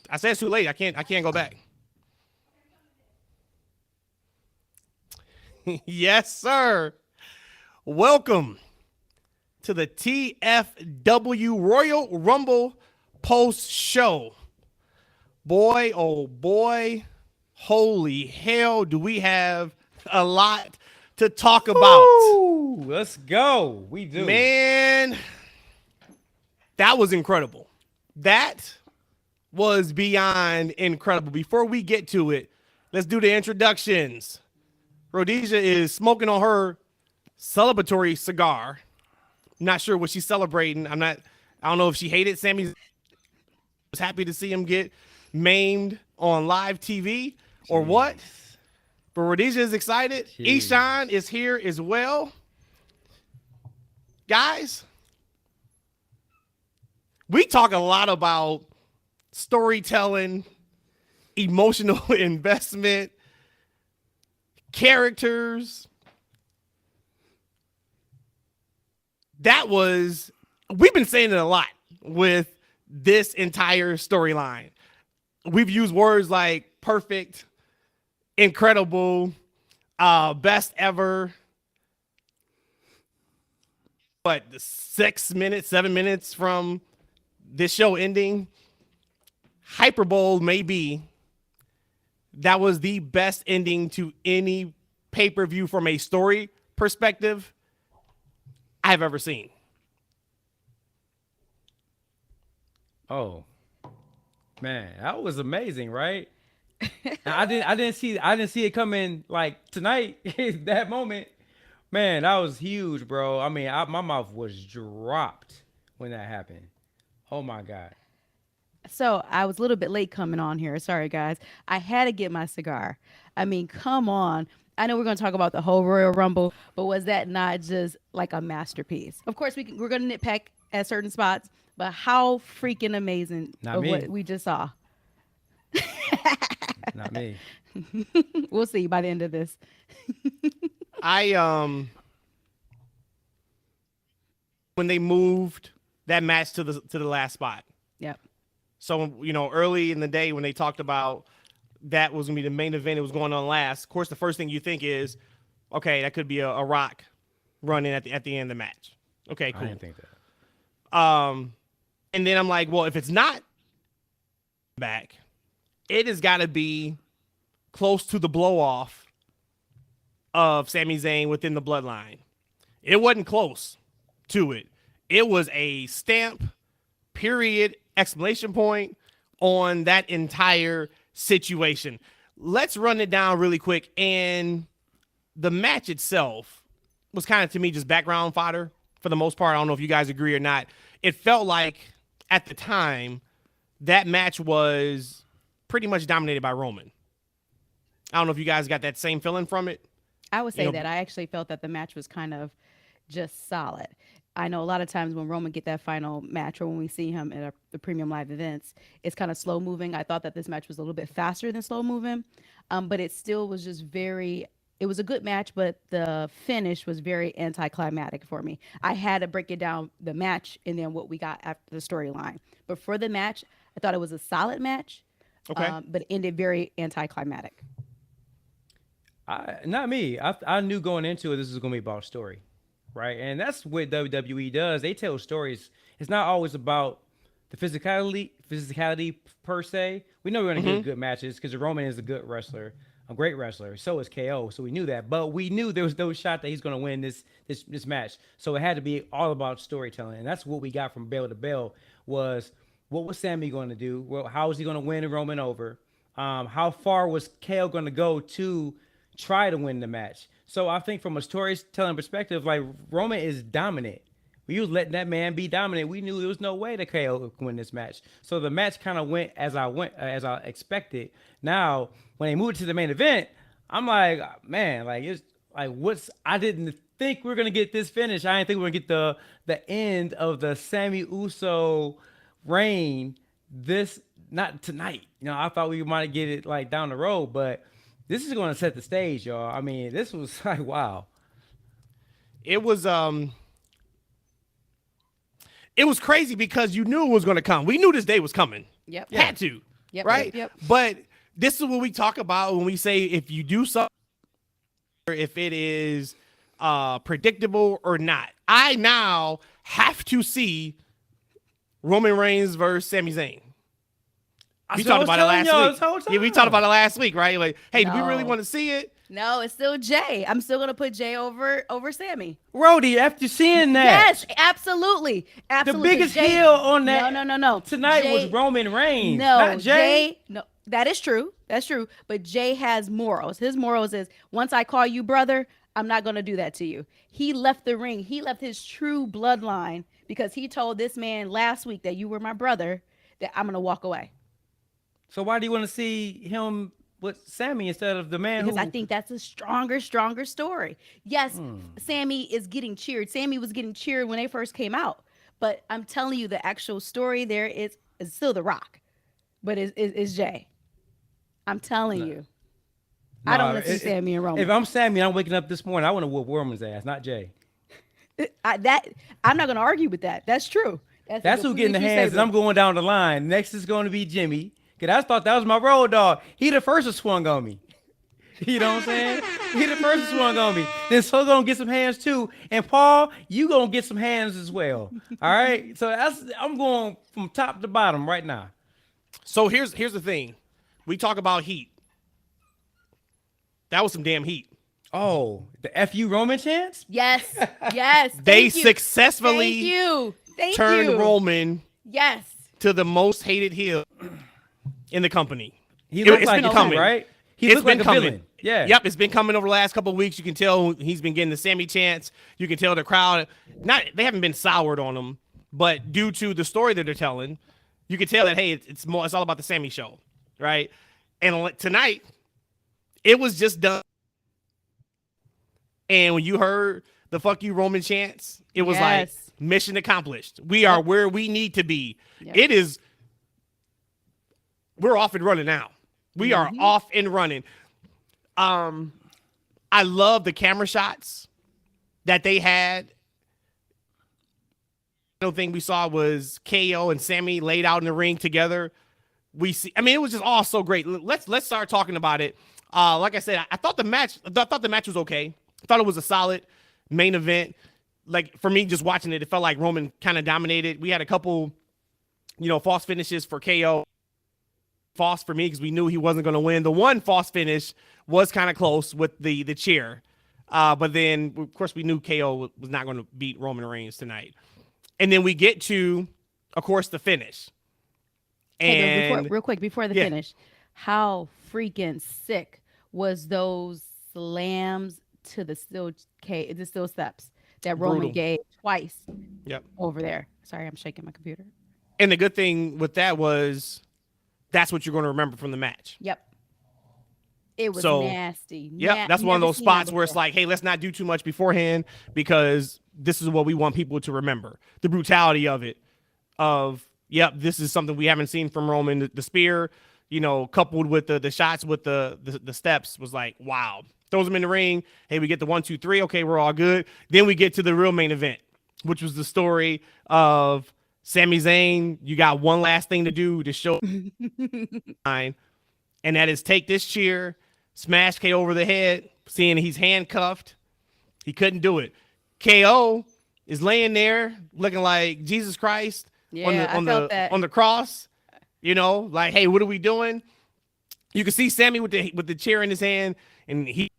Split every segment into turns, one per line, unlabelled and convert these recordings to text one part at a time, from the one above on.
I said it's too late. I can't go back. Yes, sir. Welcome to the TFW Royal Rumble post show. Boy, oh boy, holy hell, do we have a lot to talk about.
Woo! Let's go. We do.
Man, that was incredible. That was beyond incredible. Before we get to it, let's do the introductions. Rhodesia is smoking on her celebratory cigar. Not sure what she's celebrating. I don't know if she hated Sami. Was happy to see him get maimed on live TV or what. But Rhodesia is excited. Eshaun is here as well. Guys, we talk a lot about storytelling, emotional investment, characters. We've been saying it a lot with this entire storyline. We've used words like perfect, incredible, best ever. But 7 minutes from this show ending, hyperbole maybe that was the best ending to any pay-per-view from a story perspective I've ever seen.
Oh, man, that was amazing, right? I didn't see it coming like tonight. That moment, man, that was huge, bro. I mean, my mouth was dropped when that happened. Oh my God.
So I was a little bit late coming on here. Sorry, guys. I had to get my cigar. I mean, come on. I know we're going to talk about the whole Royal Rumble, but was that not just like a masterpiece? Of course, we're going to nitpick at certain spots, but how freaking amazing what we just saw.
Not me.
We'll see by the end of this.
When they moved that match to the last spot.
Yep.
So, early in the day when they talked about that was going to be the main event, it was going on last. Of course, the first thing you think is, okay, that could be a Rock running at the end of the match. Okay, cool.
I didn't think that.
And then I'm like, well, if it's not back, it has got to be close to the blow off of Sami Zayn within the bloodline. It wasn't close to it. It was a stamp, period, exclamation point on that entire situation. Let's run it down really quick. And the match itself was kind of, to me, just background fodder for the most part. I don't know if you guys agree or not. It felt like at the time that match was pretty much dominated by Roman. I don't know if you guys got that same feeling from it.
I would say that I actually felt that the match was kind of just solid. I know a lot of times when Roman get that final match or when we see him at the premium live events, it's kind of slow moving. I thought that this match was a little bit faster than slow moving, but it still was just it was a good match, but the finish was very anticlimactic for me. I had to break it down, the match and then what we got after the storyline. But for the match, I thought it was a solid match, but it ended very anticlimactic.
Not me. I knew going into it this was going to be about story. Right, and that's what WWE does. They tell stories. It's not always about the physicality per se. We know we're going to get good matches because Roman is a good wrestler, a great wrestler. So is KO. So we knew that, but we knew there was no shot that he's going to win this match. So it had to be all about storytelling, and that's what we got from bell to bell. Was what was Sami going to do? Well, how was he going to win Roman over? How far was KO going to go to try to win the match? So I think from a storytelling perspective, like Roman is dominant. We was letting that man be dominant. We knew there was no way that KO could win this match. So the match kind of went as I expected. Now when they moved to the main event, I'm like, man, like it's like I didn't think we are gonna get this finish. I didn't think we were gonna get the end of the Sami Uso reign. Not tonight. I thought we might get it like down the road, but this is going to set the stage, y'all. I mean, this was like, wow.
It was crazy because you knew it was going to come. We knew this day was coming.
Yep.
Had to.
Yep,
right?
Yep.
But this is what we talk about when we say if you do something, or if it is predictable or not. I now have to see Roman Reigns versus Sami Zayn. We talked about it last week. Yeah, we talked about it last week, right? Like, hey, do we really want to see it?
No, it's still Jay. I'm still gonna put Jay over Sammy.
Rhodey, after seeing that,
Yes, absolutely.
the biggest heel on that
No.
tonight
Jay,
was Roman Reigns,
no,
not Jay.
No, that is true. That's true. But Jay has morals. His morals is once I call you brother, I'm not gonna do that to you. He left the ring. He left his true bloodline because he told this man last week that you were my brother. That I'm gonna walk away.
So why do you want to see him with Sammy instead of the man?
Because I think that's a stronger story. Yes, Sammy is getting cheered. Sammy was getting cheered when they first came out. But I'm telling you, the actual story there is still The Rock. But it's Jay. I'm telling you.
No,
I don't want to see Sammy and Roman.
If I'm Sammy and I'm waking up this morning, I want to whoop Roman's ass, not Jay.
I'm not going to argue with that. That's true.
That's who getting the hands, and I'm going down the line. Next is going to be Jimmy. Because I thought that was my road dog. He the first who swung on me. You know what I'm saying? He the first who swung on me. Then so gonna get some hands too. And Paul, you gonna get some hands as well. All right. So I'm going from top to bottom right now.
So here's the thing. We talk about heat. That was some damn heat.
Oh, the FU Roman chance?
Yes.
They successfully turned Roman to the most hated heel in the company.
He looks
it's
like
been coming,
right? He
it's
looks
been
like a
coming.
villain. Yeah.
Yep, it's been coming over the last couple of weeks. You can tell he's been getting the Sammy chance. You can tell the crowd they haven't been soured on him, but due to the story that they're telling, you can tell that hey, it's all about the Sammy show, right? And tonight, it was just done. And when you heard the "fuck you Roman" chants, it was like mission accomplished. We are where we need to be. Yep. It is. We're off and running now. We are off and running. I love the camera shots that they had. The thing we saw was KO and Sammy laid out in the ring together. It was just all so great. Let's start talking about it. Like I said, I thought the match was okay. I thought it was a solid main event. Like for me, just watching it, it felt like Roman kind of dominated. We had a couple, false finishes for KO. False for me because we knew he wasn't going to win. The one false finish was kind of close with the chair. But then, of course, we knew KO was not going to beat Roman Reigns tonight. And then we get to, of course, the finish. And
real quick, before the finish, how freaking sick was those slams to the steel steps that Roman gave twice over there. Sorry, I'm shaking my computer.
And the good thing with that was that's what you're going to remember from the match.
Yep. It was nasty.
Yep. That's one of those spots where it's like, hey, let's not do too much beforehand because this is what we want people to remember. The brutality of it. This is something we haven't seen from Roman. The spear, coupled with the shots with the steps was like, wow. Throws him in the ring. Hey, we get the 1, 2, 3. Okay, we're all good. Then we get to the real main event, which was the story of Sami Zayn. You got one last thing to do to show and that is take this chair, smash KO over the head, seeing he's handcuffed. He couldn't do it. KO is laying there looking like Jesus Christ on the cross. Like, hey, what are we doing? You can see Sammy with the chair in his hand, and it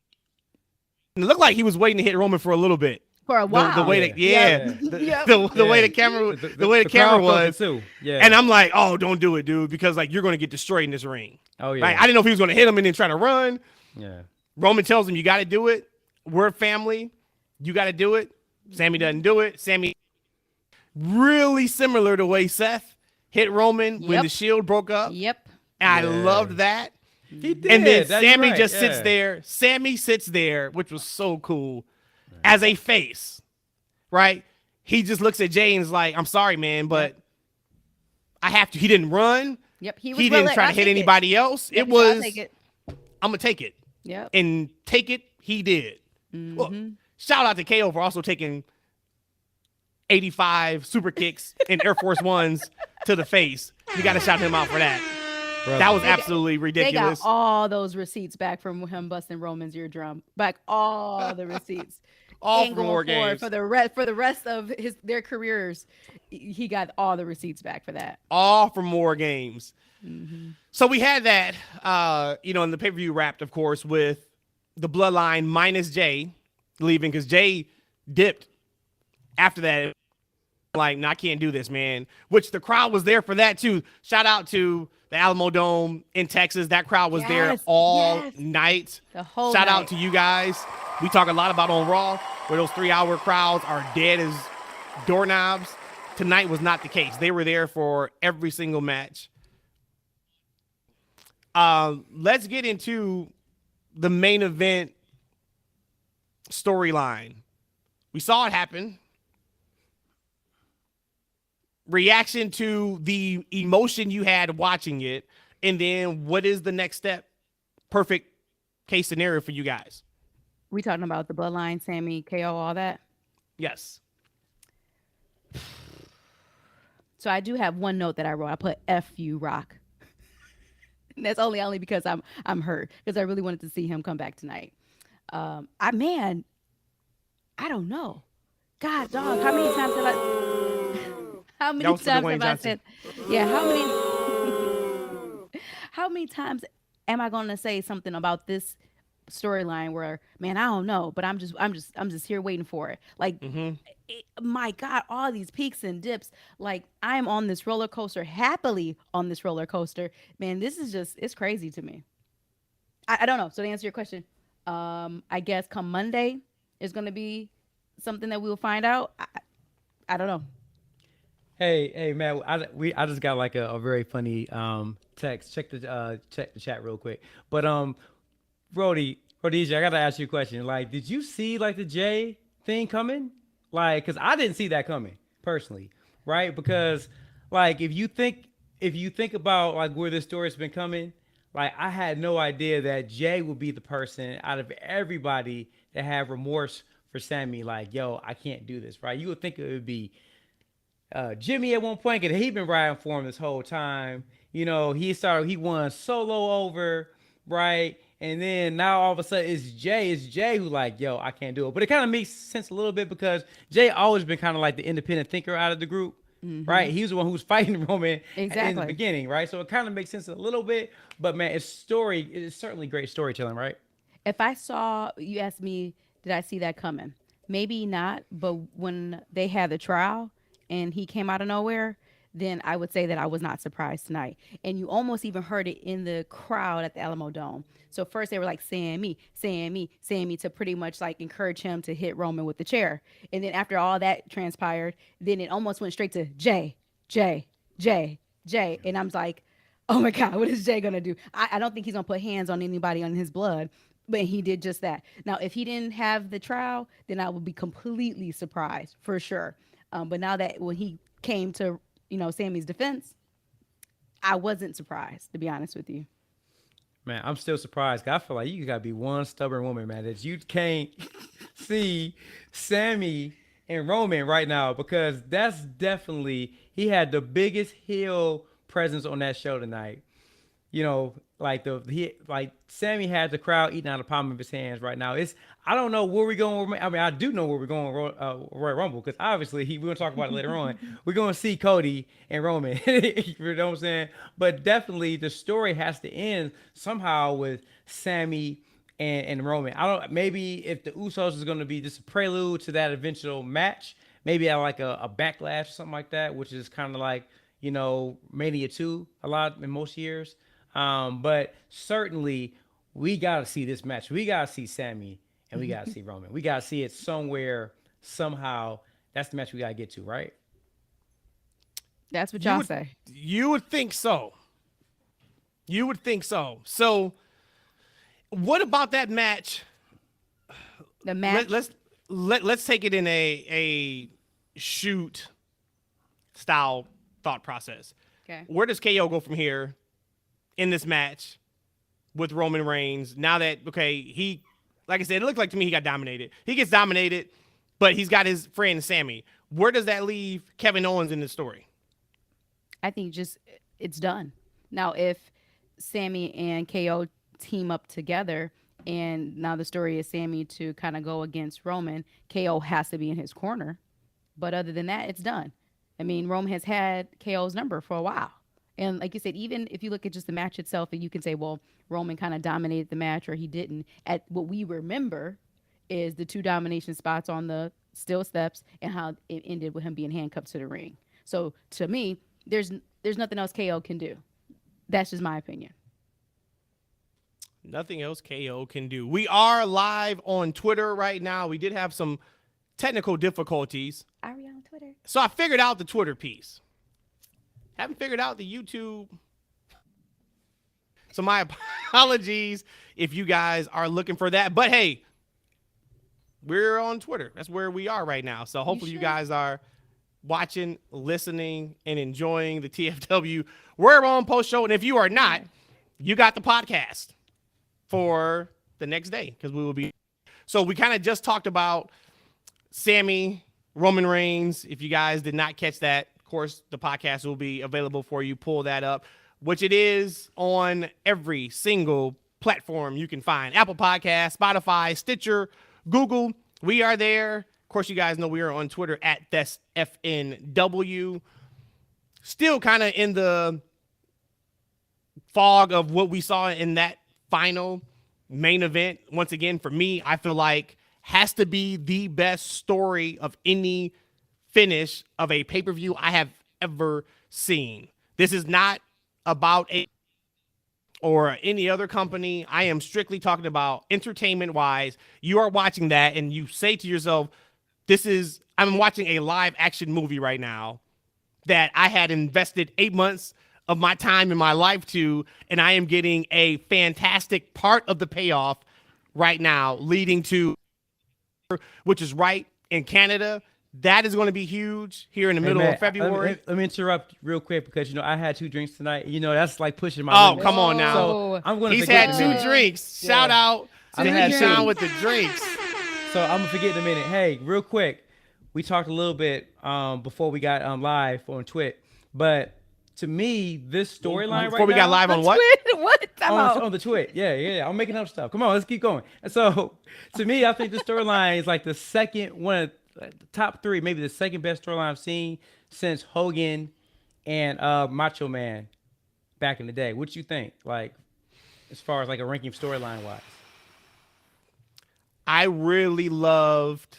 looked like he was waiting to hit Roman for a little bit.
For a while.
The way the camera was.
Too. Yeah.
And I'm like, oh, don't do it, dude, because like you're going to get destroyed in this ring.
Oh yeah.
Like, I didn't know if he was going to hit him and then try to run.
Yeah.
Roman tells him you got to do it. We're family. You got to do it. Sammy doesn't do it. Sammy really similar to the way Seth hit Roman when the Shield broke up.
Yep.
And I loved that.
He did.
And then Sammy sits there. Sammy sits there, which was so cool, as a face, right? He just looks at Jay and is like, I'm sorry, man, but I have to. He didn't run.
Yep. He
didn't try to hit anybody else. Yep, it was, I'm going to take it.
Yep.
And take it, he did. Well, shout out to KO for also taking 85 super kicks and Air Force Ones to the face. You got to shout him out for that. That was
They got-
absolutely
They
ridiculous.
got all those receipts back from him busting Roman's eardrum. Back all the receipts.
All
And
from
going
War
forward
Games.
for the rest of their careers, he got all the receipts back for that.
All from War Games.
Mm-hmm.
So we had that, and the pay-per-view wrapped, of course, with the Bloodline minus Jay leaving because Jay dipped after that. Like, no, I can't do this, man. Which the crowd was there for that, too. Shout out to the Alamo Dome in Texas. That crowd was there
Yes,
all
yes.
night.
The whole
Shout
night.
out to you guys. We talk a lot about on Raw, where those 3-hour crowds are dead as doorknobs. Tonight was not the case. They were there for every single match. Let's get into the main event storyline. We saw it happen. Reaction to the emotion you had watching it, and then what is the next step? Perfect case scenario for you guys.
We talking about the Bloodline, Sammy, KO, all that.
Yes.
So I do have one note that I wrote. I put "F you, Rock." And that's only because I'm hurt because I really wanted to see him come back tonight. I don't know. God, dog, how many times have how many
That was for
times
Dwayne
have I
Johnson.
said? Yeah, how many times am I going to say something about this storyline where, man, I don't know, but I'm just here waiting for it. Like, my God, all these peaks and dips. Like, I'm on this roller coaster, happily on this roller coaster. Man, this is it's crazy to me. I don't know. So to answer your question, I guess come Monday is going to be something that we'll find out. I don't know.
Hey, Matt. I just got like a very funny text. Check the chat real quick. But Rhodesia, I gotta ask you a question. Like, did you see like the Jay thing coming? Like, cause I didn't see that coming personally, right? Because like if you think about like where this story's been coming, like I had no idea that Jay would be the person out of everybody that had remorse for Sammy. Like, yo, I can't do this, right? You would think it would be Jimmy at one point, because he'd been riding for him this whole time. You know, he won solo over, right? And then now all of a sudden it's Jay who like, yo, I can't do it. But it kind of makes sense a little bit because Jay always been kind of like the independent thinker out of the group, right? He was the one who was fighting Roman in
Exactly.
the beginning, right? So it kind of makes sense a little bit. But man, it is certainly great storytelling, right?
If I saw, you asked me, did I see that coming? Maybe not, but when they had the trial and he came out of nowhere, then I would say that I was not surprised tonight. And you almost even heard it in the crowd at the Alamo Dome. So first they were like saying me to pretty much like encourage him to hit Roman with the chair. And then after all that transpired, then it almost went straight to Jay. And I'm like, oh my God, what is Jay going to do? I don't think he's going to put hands on anybody on his blood. But he did just that. Now, if he didn't have the trial, then I would be completely surprised for sure. But now that when he came to, Sammy's defense, I wasn't surprised, to be honest with you.
Man, I'm still surprised. 'Cause I feel like you gotta be one stubborn woman, man, that you can't see Sammy and Roman right now, because that's definitely, he had the biggest heel presence on that show tonight. Like Sammy had the crowd eating out of the palm of his hands right now. I don't know where we're going. I mean, I do know where we're going with Royal Rumble, because obviously we're going to talk about it later on. We're going to see Cody and Roman. You know what I'm saying? But definitely the story has to end somehow with Sammy and Roman. Maybe if the Usos is going to be just a prelude to that eventual match, maybe at like a backlash or something like that, which is kind of like, Mania 2 a lot in most years. But certainly we got to see this match. We got to see Sammy and we got to see Roman. We got to see it somewhere, somehow. That's the match we got to get to, right?
That's what y'all say.
You would think so. So what about that match?
The match?
Let's take it in a shoot style thought process.
Okay.
Where does KO go from here in this match with Roman Reigns? Now that, he, like I said, it looked like to me he got dominated. He gets dominated, but he's got his friend Sammy. Where does that leave Kevin Owens in the story?
I think it's done. Now, if Sammy and KO team up together, and now the story is Sammy to kind of go against Roman. KO has to be in his corner, but other than that, it's done. I mean, Roman has had KO's number for a while. And like you said, even if you look at just the match itself, and you can say, well, Roman kind of dominated the match or he didn't. At what we remember is the two domination spots on the steel steps and how it ended with him being handcuffed to the ring. So to me, there's nothing else KO can do. That's just my opinion.
Nothing else KO can do. We are live on Twitter right now. We did have some technical difficulties.
Are we on Twitter?
So I figured out the Twitter piece. Haven't figured out the YouTube. So my apologies if you guys are looking for that. But hey, we're on Twitter. That's where we are right now. So hopefully you guys are watching, listening, and enjoying the TFW We're On Post Show. And if you are not, you got the podcast for the next day because we will be. So we kind of just talked about Sammy, Roman Reigns. If you guys did not catch that, of course, the podcast will be available for you. Pull that up, which it is on every single platform you can find. Apple Podcasts, Spotify, Stitcher, Google. We are there. Of course, you guys know we are on Twitter at ThesFNW. Still kind of in the fog of what we saw in that final main event. Once again, for me, I feel like has to be the best story of any finish of a pay-per-view I have ever seen. This is not about a or any other company. I am strictly talking about entertainment-wise. You are watching that and you say to yourself, I'm watching a live action movie right now that I had invested 8 months of my time in my life to, and I am getting a fantastic part of the payoff right now, leading to, which is right in Canada. That is going to be huge here in the middle of February.
Let me interrupt real quick because, I had 2 drinks tonight. That's like pushing my
Oh,
limits.
come on now.
So I'm going to
He's
forget
had
in a
2
minute.
drinks. Shout out to Eshaun with the drinks.
So I'm going to forget in a minute. Hey, real quick. We talked a little bit before we got live on Twitch. But to me, this storyline right now.
Before we got live on what?
What?
On the Twitch. Yeah. I'm making up stuff. Come on, let's keep going. And so to me, I think this storyline is like the second one of the top 3, maybe the second best storyline I've seen since Hogan and Macho Man back in the day. What you think? Like, as far as like a ranking storyline wise?
I really loved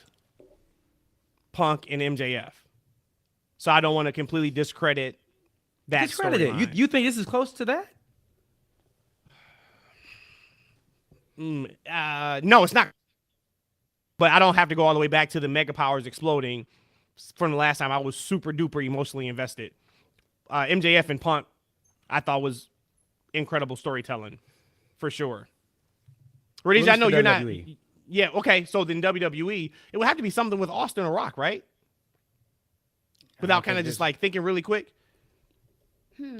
Punk and MJF. So I don't want to completely discredit that storyline.
You think this is close to that?
No, it's not. But I don't have to go all the way back to the Mega Powers exploding from the last time I was super duper emotionally invested. MJF and Punk, I thought was incredible storytelling, for sure. Rhodesia, I know you're not. Yeah, okay. So then WWE, it would have to be something with Austin or Rock, right? Without kind of just like thinking really quick.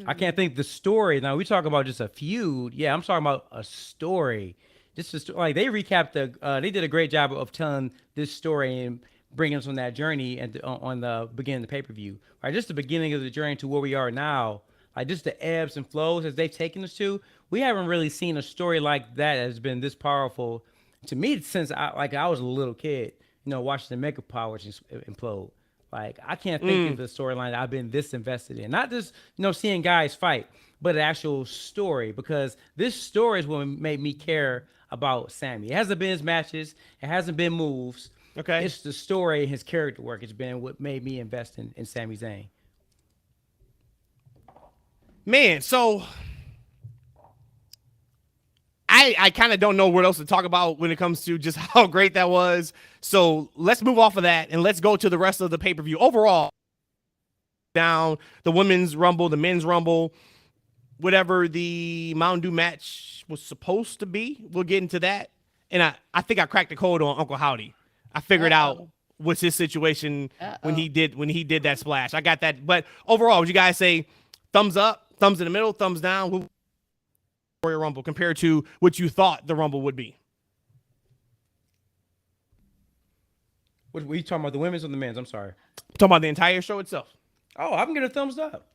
I can't think the story. Now we talk about just a feud. Yeah, I'm talking about a story. Just like they recapped they did a great job of telling this story and bringing us on that journey and on the beginning of the pay-per-view. Right, just the beginning of the journey to where we are now. Like just the ebbs and flows as they've taken us to. We haven't really seen a story like that has been this powerful to me since I was a little kid. Watching the Mega Powers implode. Like, I can't think of the storyline that I've been this invested in. Not just, seeing guys fight, but an actual story. Because this story is what made me care about Sammy. It hasn't been his matches. It hasn't been moves.
Okay.
It's the story and his character work. It's been what made me invest in Sami Zayn.
Man, so I kind of don't know what else to talk about when it comes to just how great that was. So let's move off of that and let's go to the rest of the pay-per-view. Overall, down the women's Rumble, the men's Rumble, whatever the Mountain Dew match was supposed to be. We'll get into that. And I think I cracked the code on Uncle Howdy. I figured out what's his situation when he did that splash. I got that. But overall, would you guys say thumbs up, thumbs in the middle, thumbs down? Royal Rumble compared to what you thought the Rumble would be?
What were you talking about, the women's or the men's? I'm sorry.
I'm talking about the entire show itself.
Oh, I'm gonna thumbs up.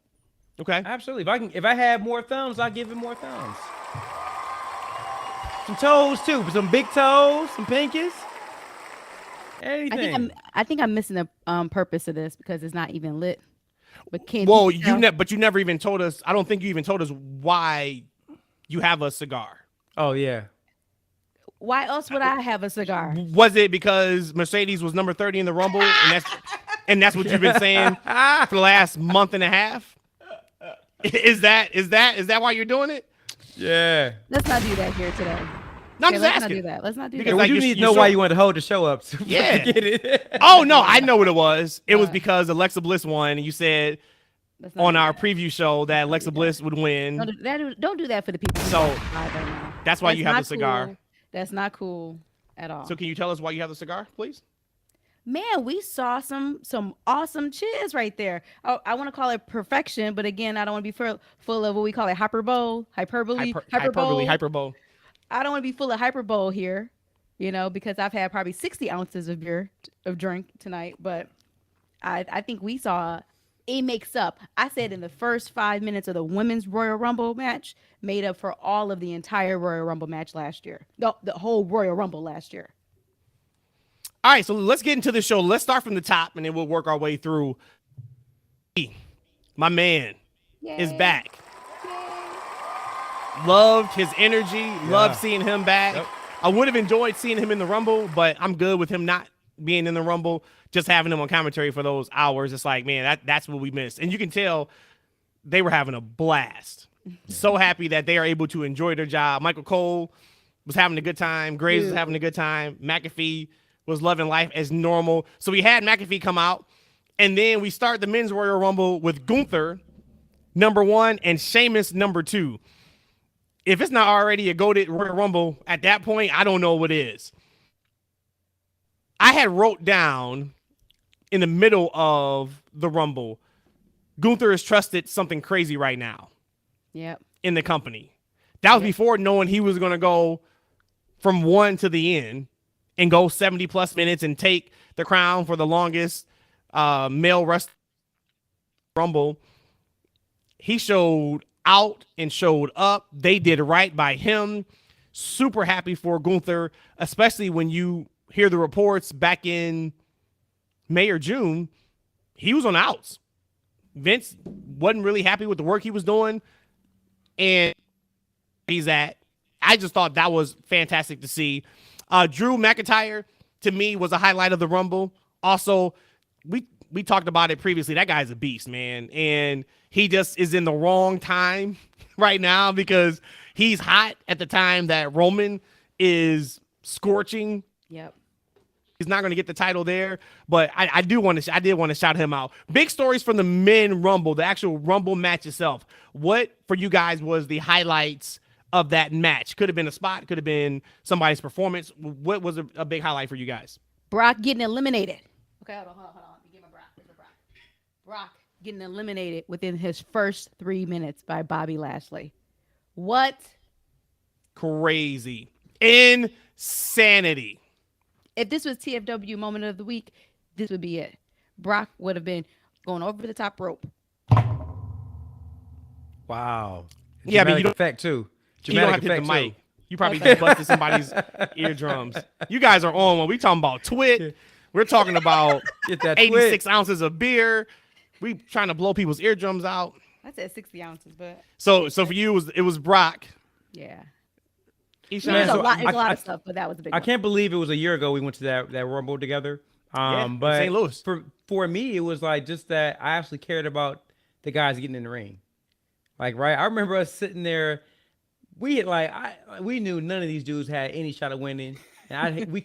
Okay.
Absolutely. If I had more thumbs, I'd give it more thumbs. Some toes too, some big toes, some pinkies. Anything.
I think I'm missing the purpose of this because it's not even lit. But can
Well,
people tell?
but you never even told us. I don't think you even told us why you have a cigar.
Oh yeah.
Why else would I have a cigar?
Was it because Mercedes was number 30 in the Rumble, and that's what you've been saying for the last month and a half? Is that why you're doing it?
Yeah.
Let's not do that here today.
No, I'm
Okay,
just
let's
asking.
not do that. Let's not do
Because,
that.
like,
you
you're-
need to
you're
know
so-
why you wanted to hold the show up. So
Yeah.
Get it.
Oh no, I know what it was. It was because Alexa Bliss won, and you said
Let's not
on
do
our
that.
preview show that Alexa Bliss would win.
Don't do that for the people. who
So,
don't live right now.
that's why you have
not
the cigar.
cool. That's not cool at all.
So can you tell us why you have the cigar, please?
Man, we saw some awesome cheers right there. I want to call it perfection, but again, I don't want to be full of what we call it hyperbole.
Hyperbole.
I don't want to be full of hyperbole here, because I've had probably 60 ounces of beer of drink tonight. But I think we saw it makes up. I said in the first 5 minutes of the women's Royal Rumble match made up for all of the entire Royal Rumble match last year. The whole Royal Rumble last year.
All right, so let's get into the show. Let's start from the top, and then we'll work our way through. My man is
Yay.
back. Loved his energy. Loved seeing him back.
Yep.
I would have enjoyed seeing him in the Rumble, but I'm good with him not being in the Rumble. Just having him on commentary for those hours. It's like, man, that's what we missed. And you can tell they were having a blast. So happy that they are able to enjoy their job. Michael Cole was having a good time. Graves was having a good time. McAfee was loving life as normal. So we had McAfee come out, and then we start the men's Royal Rumble with Gunther, number 1, and Sheamus, number 2. If it's not already a goated Royal Rumble at that point, I don't know what is. I had wrote down in the middle of the Rumble, Gunther is trusted something crazy right now
Yep.
in the company. That was before knowing he was going to go from 1 to the end and go 70 plus minutes and take the crown for the longest male wrestler Rumble. He showed out and showed up. They did right by him. Super happy for Gunther, especially when you hear the reports back in May or June, he was on the outs. Vince wasn't really happy with the work he was doing, and he's at. I just thought that was fantastic to see. Drew McIntyre, to me, was a highlight of the Rumble. Also, we talked about it previously. That guy's a beast, man. And he just is in the wrong time right now because he's hot at the time that Roman is scorching.
Yep.
He's not going to get the title there, but I did want to shout him out. Big stories from the men Rumble, the actual Rumble match itself. What for you guys was the highlights of that match? Could have been a spot, could have been somebody's performance. What was a big highlight for you guys?
Brock getting eliminated. Okay, hold on. Let me get my Brock. Where's the Brock? Brock getting eliminated within his first 3 minutes by Bobby Lashley. What?
Crazy. Insanity.
If this was TFW moment of the week, this would be it. Brock would have been going over the top rope.
Wow.
Yeah, but
Dramatic
you don't-
effect too.
You don't have to hit the mic. You probably just busted somebody's eardrums. You guys are on when we talking about twit. We're talking about
Get that
86 ounces of beer. We trying to blow people's eardrums out.
I said 60 ounces, but
So for you, it was Brock.
yeah.
Eshaun.
Man,
There's
so
a lot
I-
of stuff, but that was a big
I
one.
can't believe it was a year ago we went to that Rumble together.
in
But
St. Louis.
for me, it was like just that I actually cared about the guys getting in the ring. Like, right, I remember us sitting there. We knew none of these dudes had any shot of winning, and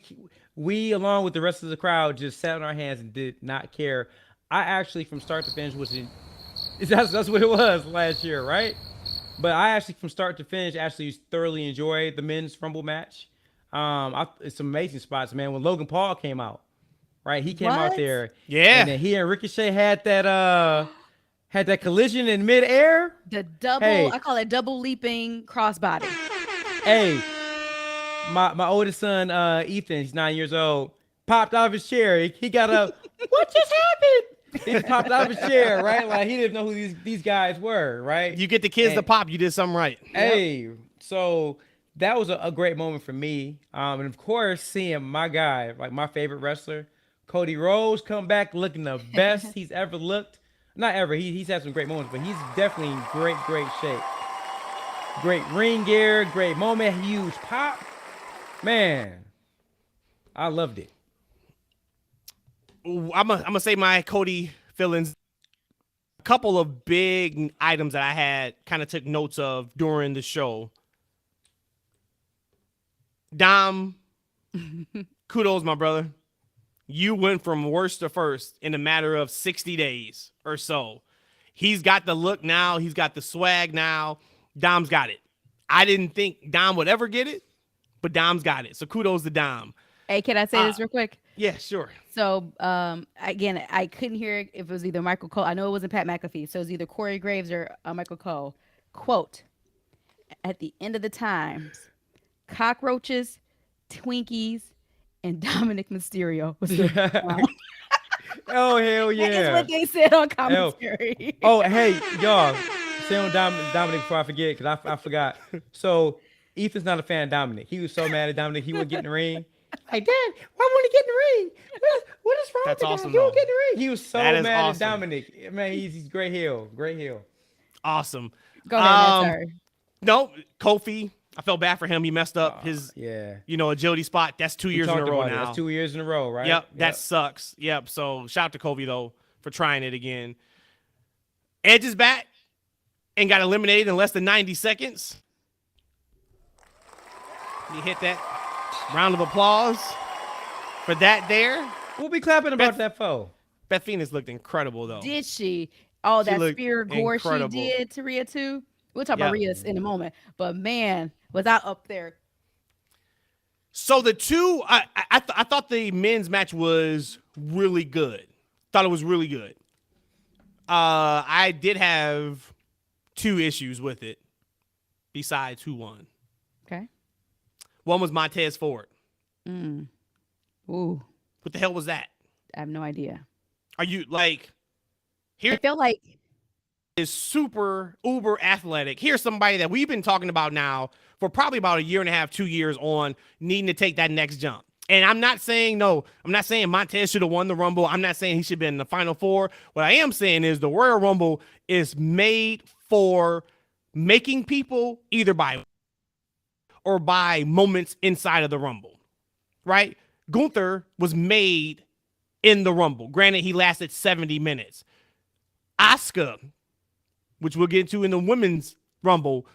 we along with the rest of the crowd just sat on our hands and did not care. I actually from start to finish that's what it was last year, right? But I actually from start to finish actually thoroughly enjoyed the men's Rumble match. It's some amazing spots, man. When Logan Paul came out, right? He came out
What?
there,
Yeah.
and then he and Ricochet had that collision in midair.
The double,
Hey.
I call it double leaping crossbody.
Hey, my oldest son, Ethan, he's 9 years old, popped out of his chair. He got up. What just happened? He just popped out of his chair, right? Like he didn't know who these guys were, right?
You get the kids to
And-
pop, you did something right.
Hey, so that was a great moment for me. And of course, seeing my guy, like my favorite wrestler, Cody Rhodes, come back looking the best he's ever looked. Not ever. He's had some great moments, but he's definitely in great shape. Great ring gear, great moment, huge pop. Man, I loved it.
I'm gonna say my Cody feelings. A couple of big items that I had kind of took notes of during the show. Dom, kudos, my brother. You went from worst to first in a matter of 60 days or so. He's got the look now. He's got the swag now. Dom's got it. I didn't think Dom would ever get it, but Dom's got it. So kudos to Dom.
Hey, can I say this real quick?
Yeah, sure.
So again, I couldn't hear if it was either Michael Cole. I know it wasn't Pat McAfee, so it was either Corey Graves or Michael Cole. Quote: "At the end of the times, cockroaches, Twinkies, and Dominic Mysterio was the crown."
Oh hell yeah!
That is what they said on commentary.
Oh hey y'all, say on Dominic before I forget, because I forgot. So Ethan's not a fan of Dominic. He was so mad at Dominic he wouldn't get in the ring. Like, Dad, why won't he get in the ring? What is wrong
That's
with
awesome,
him? He won't
though.
get in the ring. He was so
That is
mad at
awesome.
Dominic. Man, he's great heel.
Awesome.
Go ahead, man, sorry.
No, Kofi. I felt bad for him. He messed up his,
Yeah.
agility spot. That's 2
We
years in a
talked
row
about it.
now.
That's 2 years in a row, right?
Yep, that sucks. Yep. So shout out to Kobe though for trying it again. Edge is back and got eliminated in less than 90 seconds. He hit that. Round of applause for that there.
We'll be clapping about that foe.
Beth Phoenix looked incredible though.
Did she? Oh,
She
that
looked
spear gore
incredible.
she did to Rhea too. We'll talk about
Yeah.
Rhea in a moment. But man, was I up there?
So the two, I thought the men's match was really good. Thought it was really good. I did have two issues with it, besides who won.
Okay.
One was Montez Ford.
Ooh,
What the hell was that?
I have no idea.
Are you like?
I
Here
feel like
is super uber athletic. Here's somebody that we've been talking about now for probably about a year and a half, 2 years on needing to take that next jump. And I'm not saying Montez should have won the Rumble. I'm not saying he should have been in the Final Four. What I am saying is the Royal Rumble is made for making people either by or by moments inside of the Rumble, right? Gunther was made in the Rumble. Granted, he lasted 70 minutes. Asuka, which we'll get into in the women's Rumble,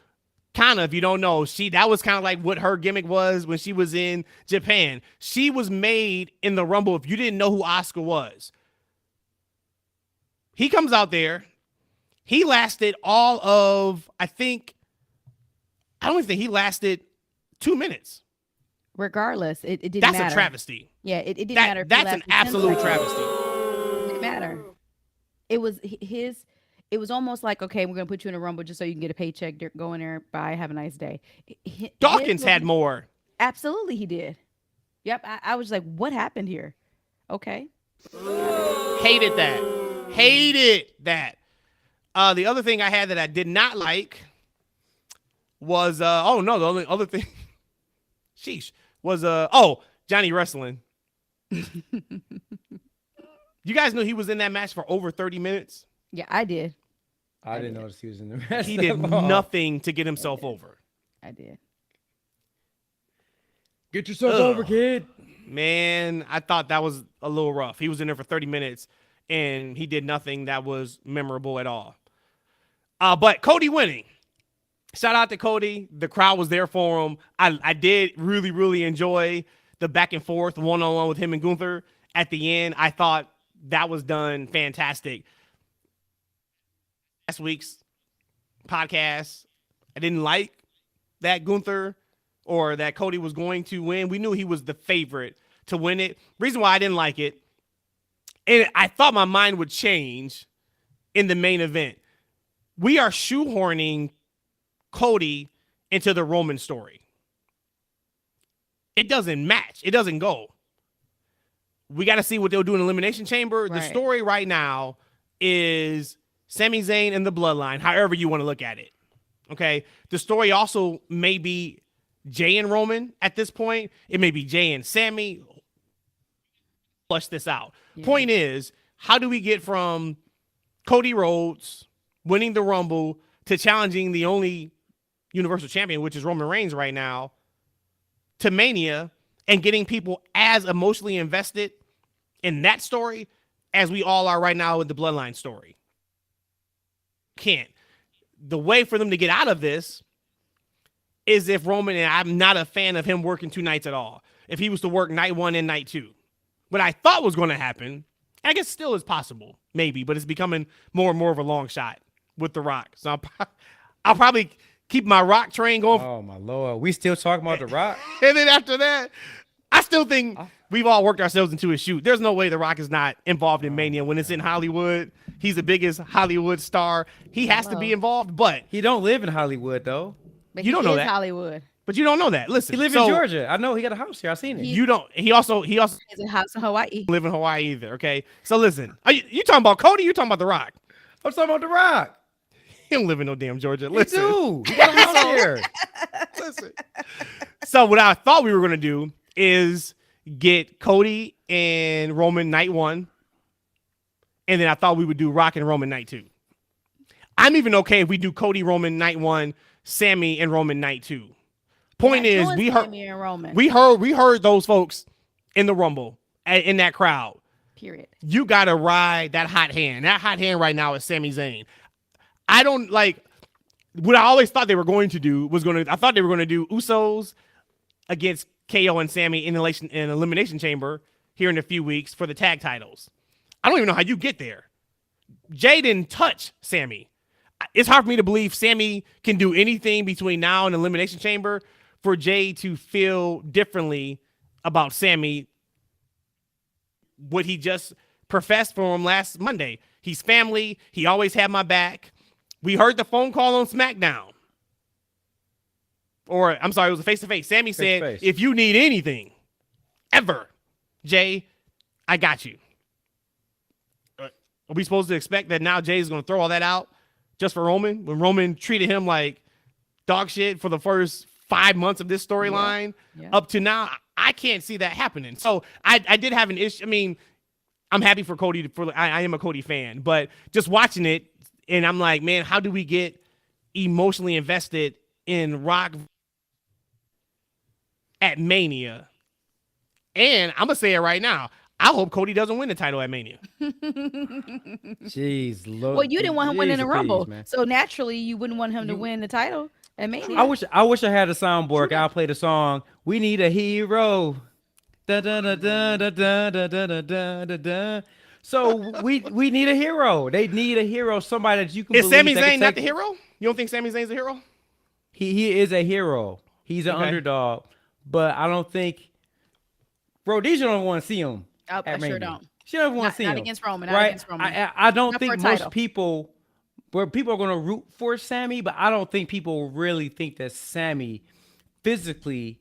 kind of, if you don't know, that was kind of like what her gimmick was when she was in Japan. She was made in the Rumble if you didn't know who Asuka was. He comes out there. He lasted all of, I don't even think he lasted 2 minutes.
regardless, it didn't
That's
matter.
a travesty.
Yeah, it didn't matter. If he
That's an
lasted 10
absolute
seconds.
travesty.
It didn't matter. It was his. It was almost like, okay, we're gonna put you in a Rumble just so you can get a paycheck. Go in there, bye, have a nice day.
Dawkins
His
had
was-
more.
Absolutely, he did. Yep, I was like, what happened here? Okay.
Hated that. The other thing I had that I did not like was the only other thing sheesh was Johnny wrestling. You guys knew he was in that match for over 30 minutes?
Yeah, I did.
I didn't notice he was in the match.
He did nothing to get himself over.
I did.
Get yourself
Ugh.
over, kid.
Man, I thought that was a little rough. He was in there for 30 minutes and he did nothing that was memorable at all. But Cody winning. Shout out to Cody. The crowd was there for him. I did really, really enjoy the back and forth one-on-one with him and Gunther at the end. I thought that was done fantastic. Last week's podcast, I didn't like that Gunther or that Cody was going to win. We knew he was the favorite to win it. Reason why I didn't like it, and I thought my mind would change in the main event. We are shoehorning Cody into the Roman story. It doesn't match. It doesn't go. we got to see what they'll do in Elimination Chamber. The
Right.
story right now is Sami Zayn and the Bloodline, however you want to look at it. Okay. The story also may be Jay and Roman at this point. It may be Jay and Sami. Flush this out.
Yeah.
Point is, how do we get from Cody Rhodes winning the Rumble to challenging the only Universal Champion, which is Roman Reigns right now, to Mania and getting people as emotionally invested in that story as we all are right now with the Bloodline story? Can't. The way for them to get out of this is if Roman, and I'm not a fan of him working 2 nights at all, if he was to work night 1 and night 2. What I thought was going to happen, I guess still is possible, maybe, but it's becoming more and more of a long shot with The Rock. So I'll probably keep my Rock train going.
Oh my Lord, we still talking about The Rock?
And then after that, I still think we've all worked ourselves into a shoot. There's no way The Rock is not involved in Mania when it's in Hollywood. He's the biggest Hollywood star. He has to be involved, but
He don't live in Hollywood though.
But
You don't
he
know
is
that.
Hollywood.
but you don't know that. Listen,
He live in Georgia. I know he got a house here. I seen it.
You don't. He also
He's in house in Hawaii.
live in Hawaii either. Okay, so listen, are you talking about Cody? You talking about The Rock?
I'm talking about The Rock.
He don't live in no damn Georgia.
He
Listen,
do. He got a house here.
listen. So what I thought we were gonna do is get Cody and Roman night 1, and then I thought we would do Rock and Roman night 2. I'm even okay if we do Cody Roman night 1, Sammy and Roman night 2. Point is, we heard
Sami and Roman.
we heard those folks in the Rumble in that crowd.
Period.
You gotta ride that hot hand. That hot hand right now is Sami Zayn. I don't like what I always thought they were going to do I thought they were gonna do Usos against KO and Sammy in Elimination Chamber here in a few weeks for the tag titles. I don't even know how you get there. Jay didn't touch Sammy. It's hard for me to believe Sammy can do anything between now and Elimination Chamber for Jay to feel differently about Sammy, what he just professed for him last Monday. He's family. He always had my back. We heard the phone call on SmackDown. Or, I'm sorry, it was a face-to-face. Sammy said,
Face-to-face.
if you need anything, ever, Jay, I got you. Are we supposed to expect that now Jay's going to throw all that out just for Roman? When Roman treated him like dog shit for the first 5 months of this storyline
Yeah.
up to now, I can't see that happening. So I did have an issue. I mean, I'm happy for Cody. I am a Cody fan, but just watching it, and I'm like, man, how do we get emotionally invested in Rock at Mania? And I'm gonna say it right now. I hope Cody doesn't win the title at Mania.
Jeez, Lord.
Well, you didn't want him winning the
Jeez,
Rumble,
man.
so naturally you wouldn't want him to win the title at Mania.
I wish I had a soundboard. I'll play the song. We need a hero. Da da da da da da da da da da da da. So we need a hero. They need a hero. Somebody that you can.
Is
believe
Sami
that can
Zayn not
take-
the hero? You don't think Sami Zayn's a hero?
He is a hero. He's an
Okay.
underdog, but I don't think Rhodesia don't want to see him.
I
at
sure
Mania.
don't.
She doesn't want
Not-
to see
not
him.
against Roman, not
Right?
against Roman.
I don't
Not for
think
a
most
title.
people, where people are going to root for Sammy, but I don't think people really think that Sammy physically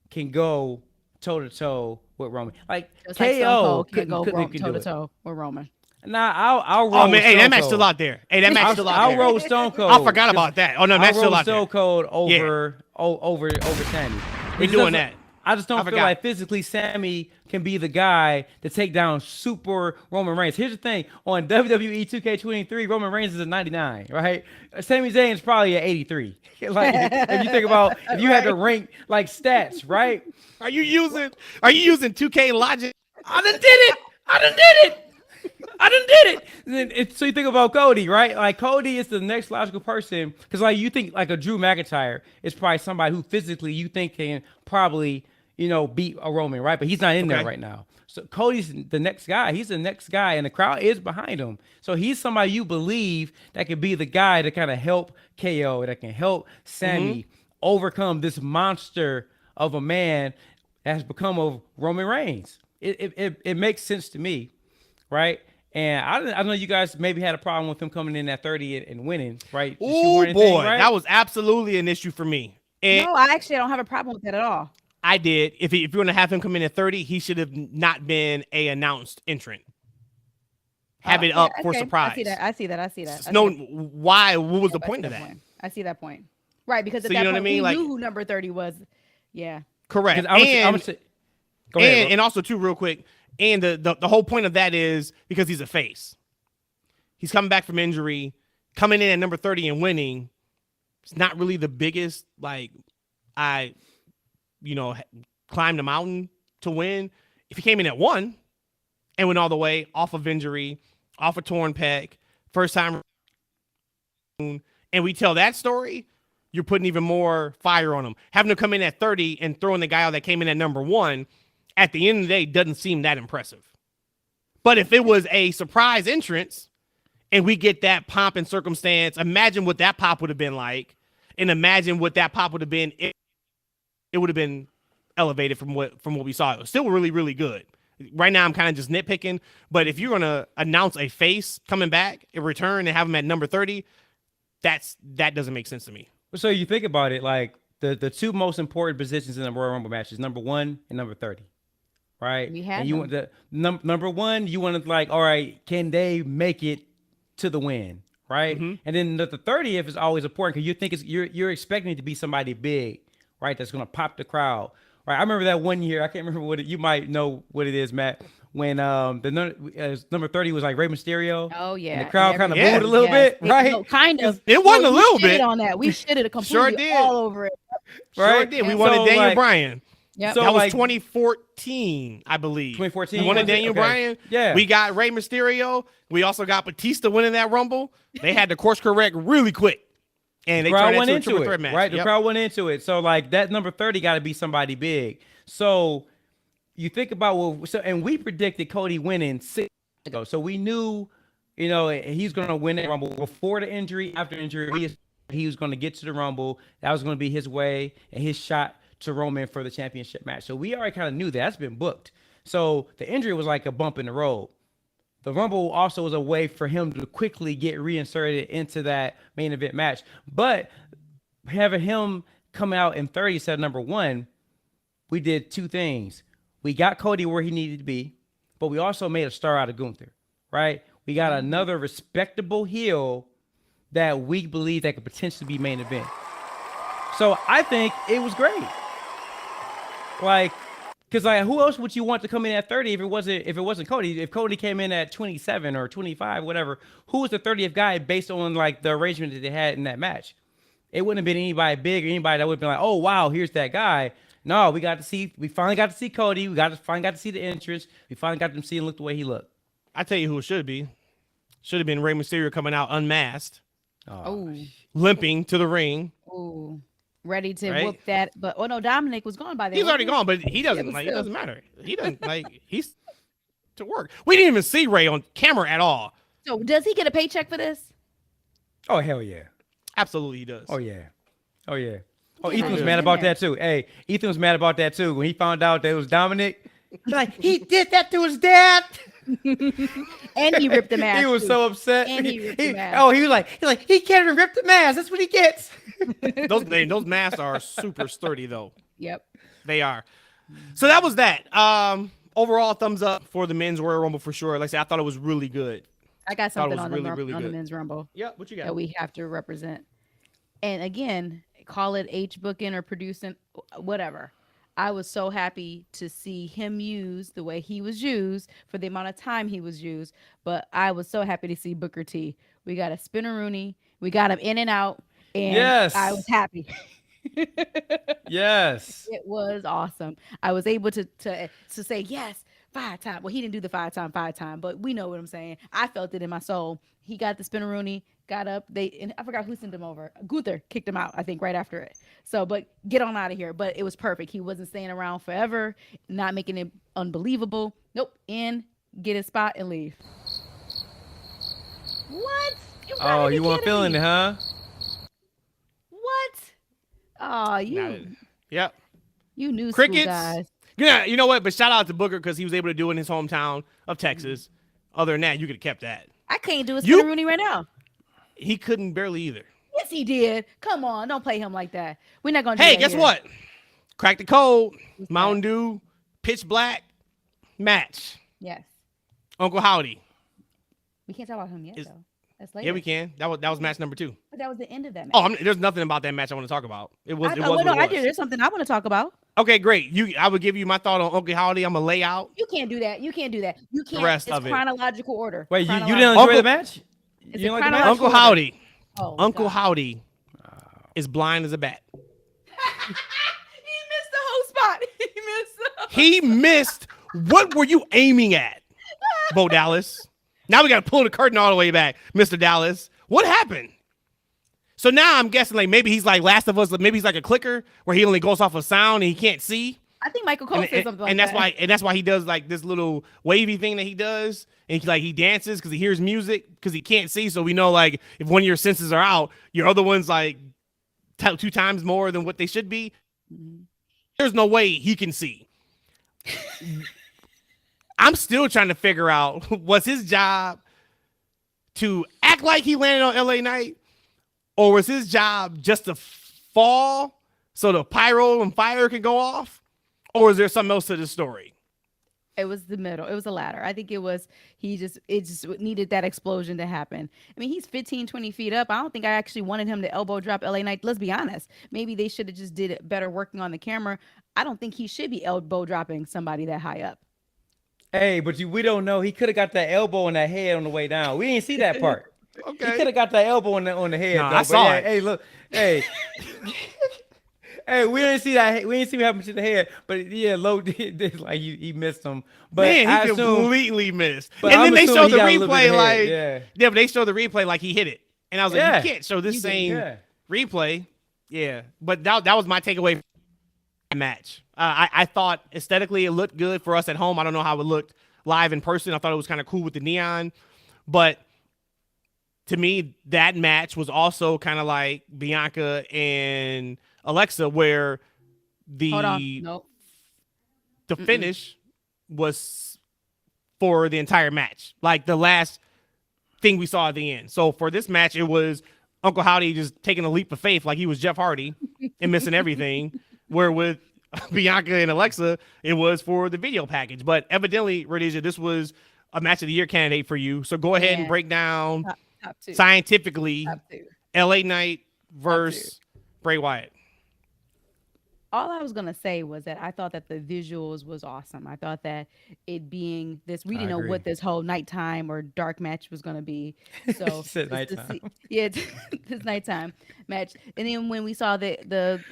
can go toe to toe with Roman. Like
Just like Stone
KO
Cold
couldn't
go
do
toe to
it.
toe with Roman.
Nah, I'll roll.
Oh man,
with
hey,
Stone
that match
Cold.
still out there. Hey, that match still out
I'll
there.
roll with Stone Cold.
I forgot about that. Oh no, match
I'll
still
roll
out
with
there.
Stone Cold
Yeah.
over Sammy.
We
It
doing
doesn't-
that.
I just don't
I
feel
forgot.
like physically Sammy can be the guy to take down super Roman Reigns. Here's the thing: on WWE 2K23, Roman Reigns is a 99, right? Sami Zayn is probably an 83. Like if you think about if you had to rank like stats, right?
Are you using 2K logic?
I done did it. I done did it. And then so you think about Cody, right? Like Cody is the next logical person because like you think like a Drew McIntyre is probably somebody who physically you think can probably beat a Roman, right? But he's not in there
Okay.
right now. So Cody's the next guy. He's the next guy, and the crowd is behind him. So he's somebody you believe that could be the guy to kind of help KO, that can help Sammy overcome this monster of a man that has become of Roman Reigns. It makes sense to me, right? And I know you guys maybe had a problem with him coming in at 30 and winning, right? Did you
Oh
want anything,
boy,
right?
that was absolutely an issue for me. And
No, I actually don't have a problem with that at all.
I did. If you're going to have him come in at 30, he should have not been a announced entrant. Have it up for surprise.
I see that.
No, why? What was the point of that?
Point. I see that point. Right, because at
So
that
you know
point,
what I mean?
we
Like,
knew who number 30 was. Yeah.
Correct.
Go ahead,
and also too, real quick, and the whole point of that is because he's a face. He's coming back from injury, coming in at number 30 and winning. It's not really the biggest, like, climbed a mountain to win. If he came in at 1 and went all the way off of injury, off a torn pec, first time, and we tell that story, you're putting even more fire on him. Having to come in at 30 and throwing the guy out that came in at number 1, at the end of the day, doesn't seem that impressive. But if it was a surprise entrance and we get that pomp and circumstance, imagine what that pop would have been like, and imagine what that pop would have been. It would have been elevated from what we saw. It was still really, really good. Right now, I'm kind of just nitpicking. But if you're going to announce a face coming back, a return, and have him at number 30, that doesn't make sense to me.
So you think about it, like the two most important positions in the Royal Rumble match is number 1 and number 30, right?
We had
and you want the number 1. You want to, like, all right, can they make it to the win, right?
Mm-hmm.
And then the 30th is always important because you think you're expecting it to be somebody big, right? That's gonna pop the crowd, right? I remember that one year. I can't remember you might know what it is, Matt. When number 30 was like Rey Mysterio.
Oh yeah.
And the crowd kind of booed a little bit, right?
No, kind of.
It wasn't a little
We
bit
on that. We shitted completely
Sure did.
all over it.
Sure
Right?
did. We
And
wanted
so,
Daniel
like,
Bryan.
Yep.
So,
that was
like,
2014, I believe.
2014.
We wanted
was it?
Daniel
Okay.
Bryan.
Yeah.
We got Rey Mysterio. We also got Batista winning that Rumble. They had to course correct really quick. And they
crowd
turned
went
that
into
into a triple
it,
threat match.
right? The
Yep.
crowd went into it. So, like, that number 30 got to be somebody big. So you think about and we predicted Cody winning 6 months ago. So we knew, he's going to win the Rumble before the injury, after injury. He was going to get to the Rumble. That was going to be his way and his shot to Roman for the championship match. So we already kind of knew that's been booked. So the injury was like a bump in the road. The Rumble also was a way for him to quickly get reinserted into that main event match. But having him come out in 30 instead of number 1, we did 2 things. We got Cody where he needed to be, but we also made a star out of Gunther, right? We got another respectable heel that we believe that could potentially be main event. So I think it was great. Like, because who else would you want to come in at 30 if it wasn't Cody? If Cody came in at 27 or 25, whatever, who was the 30th guy based on like the arrangement that they had in that match? It wouldn't have been anybody big or anybody that would have been like, oh wow, here's that guy. No, we finally got to see Cody. Finally got to see the entrance. We finally got to see him look the way he looked.
I tell you who it should be. Should have been Rey Mysterio coming out unmasked, limping to the ring.
Oh, ready to
Right?
whoop that. But no, Dominic was gone by then.
He's already
wasn't
gone, but he doesn't
but
like. It
still.
doesn't matter. He doesn't like. He's to work. We didn't even see Ray on camera at all.
he? So does he get a paycheck for this?
Oh hell yeah.
Absolutely, he does.
Oh yeah. Oh yeah. Oh,
Yeah,
Ethan was
he's
mad
in
about
there.
that too. Hey, Ethan was mad about that too when he found out that it was Dominic. He's like, he did that to his dad.
And he ripped the mask.
He was
too.
so upset.
And he ripped the mask.
Oh, he was like, he can't even rip the mask. That's what he gets.
Those masks are super sturdy though.
Yep.
They are. So that was that. Overall, thumbs up for the men's Royal Rumble for sure. Like I said, I thought it was really good.
I got
Thought it
something
was
on,
really,
the,
really
on the
good.
men's rumble
Yeah, what you got?
that we have to represent. And again, call it H booking or producing, whatever. I was so happy to see him used the way he was used for the amount of time he was used. But I was so happy to see Booker T. We got a spinneroonie. We got him in and out. And
Yes.
I was happy.
Yes.
It was awesome. I was able to say yes, 5 times. Well, he didn't do the 5 time, but we know what I'm saying. I felt it in my soul. He got the spinneroonie, got up. And I forgot who sent him over. Gunther kicked him out, I think, right after it. So, but get on out of here. But it was perfect. He wasn't staying around forever, not making it unbelievable. Nope. In, get his spot, and leave. What?
Oh, you weren't feeling it, huh?
What? Oh,
Yep.
you knew
Crickets.
school guys.
Yeah, you know what? But shout out to Booker because he was able to do it in his hometown of Texas. Other than that, you could have kept that.
I can't do a
You-
spinneroonie right now.
He couldn't barely either.
Yes, he did. Come on, don't play him like that. We're not gonna. Do
Hey,
that
guess
here.
what? Crack the code.
What's
Mountain
that?
Dew, pitch black match.
Yes.
Uncle Howdy.
We can't talk about him yet,
Is-
though. That's later.
Yeah, we can. That was match number 2.
But that was the end of that match.
Oh, there's nothing about that match I want to talk about. It was. It was.
Well, no,
what it
I
was.
do. There's something I want to talk about.
Okay, great. I would give you my thought on Uncle Howdy. I'm gonna lay out.
You can't do that. You can't do that. You can't.
rest
it's
of it.
chronological order.
Wait, you
Chronological-
didn't enjoy
Uncle-
the match? You
It's
didn't
a
like the match?
chronological
Uncle Howdy.
Oh,
Uncle
God.
Howdy is blind as a bat.
He missed the whole spot. He missed.
He missed. What were you aiming at, Bo Dallas? Now we got to pull the curtain all the way back, Mr. Dallas. What happened? So now I'm guessing like maybe he's like Last of Us. Maybe he's like a clicker where he only goes off of sound and he can't see.
I think Michael Cole said something like
and that's
that.
why that's why he does like this little wavy thing that he does, and he dances because he hears music because he can't see. So we know like if one of your senses are out, your other one's like 2 times more than what they should be.
Mhm.
There's no way he can see. I'm still trying to figure out was his job to act like he landed on LA Knight, or was his job just to fall so the pyro and fire can go off, or is there something else to the story?
It was the middle. It was the latter. I think it was it just needed that explosion to happen. I mean, he's 15, 20 feet up. I don't think I actually wanted him to elbow drop LA Knight. Let's be honest. Maybe they should have just did it better working on the camera. I don't think he should be elbow dropping somebody that high up.
Hey, but we don't know. He could have got that elbow in the head on the way down. We didn't see that part. He could
Okay.
have got that elbow on the head.
Nah,
though,
I
but
saw
yeah,
it.
Hey, look. Hey. Hey, we didn't see that. We didn't see what happened to the head. But yeah, Low did like he missed him. But
Man,
I
he
assume,
completely missed.
but
And
I'm
then they
assuming
showed
he
the
got a little bit
replay
ahead,
like
yeah.
but they showed the replay like he hit it. And I was like,
Yeah.
you can't show this
You did,
same
yeah.
replay. Yeah. But that was my takeaway from the match. I thought aesthetically it looked good for us at home. I don't know how it looked live in person. I thought it was kind of cool with the neon. But to me, that match was also kind of like Bianca and Alexa, where
Hold on.
the
Nope.
finish was for the entire match, like the last thing we saw at the end. So for this match, it was Uncle Howdy just taking a leap of faith, like he was Jeff Hardy and missing everything. Where with Bianca and Alexa, it was for the video package. But evidently, Rhodesia, this was a match of the year candidate for you. So go ahead and
Yeah.
break down
Top 2.
scientifically
Top 2.
LA Knight versus Bray Wyatt.
All I was gonna say was that I thought that the visuals was awesome. I thought that it being this, we didn't know
agree.
what this whole nighttime or dark match was gonna be. So
She said
just to
nighttime.
yeah, this nighttime match. And then when we saw the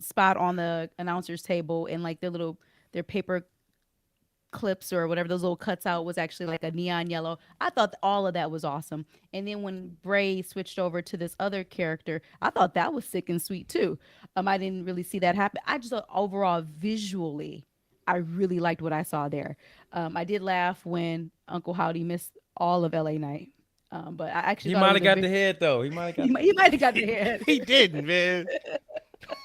spot on the announcer's table and like their paper clips or whatever, those little cuts out was actually like a neon yellow. I thought all of that was awesome. And then when Bray switched over to this other character, I thought that was sick and sweet too. I didn't really see that happen. I just thought overall visually, I really liked what I saw there. I did laugh when Uncle Howdy missed all of LA Knight. But I actually
He
thought
might
it
have
was a
got
big-
the head though. He might have got.
he might have got the head.
He didn't, man.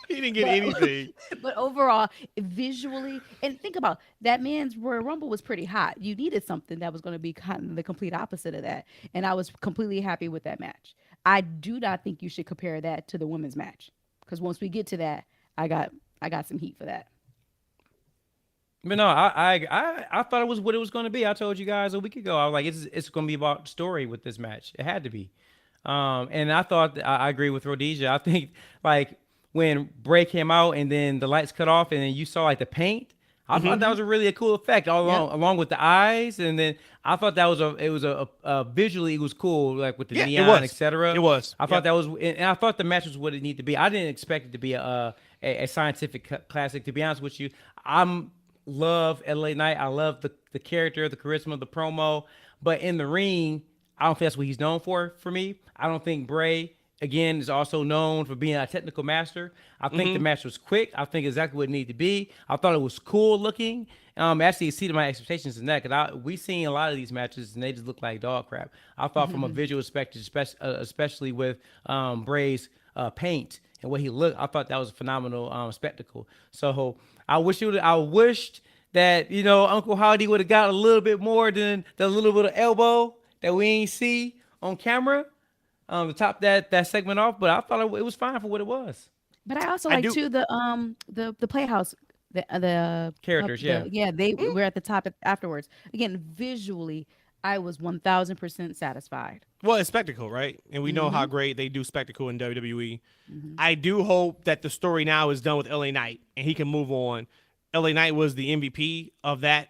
He didn't get anything.
But overall, visually, and think about that man's Royal Rumble was pretty hot. You needed something that was going to be kind of the complete opposite of that. And I was completely happy with that match. I do not think you should compare that to the women's match. Because once we get to that, I got some heat for that.
But no, I thought it was what it was going to be. I told you guys a week ago. I was like, it's going to be about story with this match. It had to be. And I thought I agree with Rhodesia. I think like when Bray came out and then the lights cut off and then you saw like the paint. I thought that was a really cool effect along with the eyes, and then I thought that was a visually it was cool, like with the
Yeah, it
neon,
was.
etc.
It was.
I thought that was, and I thought the match was what it needed to be. I didn't expect it to be a scientific classic. To be honest with you, love LA Knight. I love the character, the charisma, the promo, but in the ring, I don't think that's what he's known for me. I don't think Bray, again, is also known for being a technical master. I think the match was quick. I think exactly what it needed to be. I thought it was cool looking. Actually exceeded my expectations in that because we've seen a lot of these matches and they just look like dog crap. I thought from a visual perspective, especially with Bray's paint and what he looked, I thought that was a phenomenal spectacle. So I wished that Uncle Howdy would have got a little bit more than the little bit of elbow that we ain't see on camera. To top that segment off, but I thought it was fine for what it was.
But I also
I
like
do-
too the Playhouse the
Characters, yeah.
they were at the top afterwards. Again, visually, I was 1000% satisfied.
Well, it's spectacle, right? And we know how
Mm-hmm.
great they do spectacle in WWE.
Mm-hmm.
I do hope that the story now is done with LA Knight and he can move on. LA Knight was the MVP of that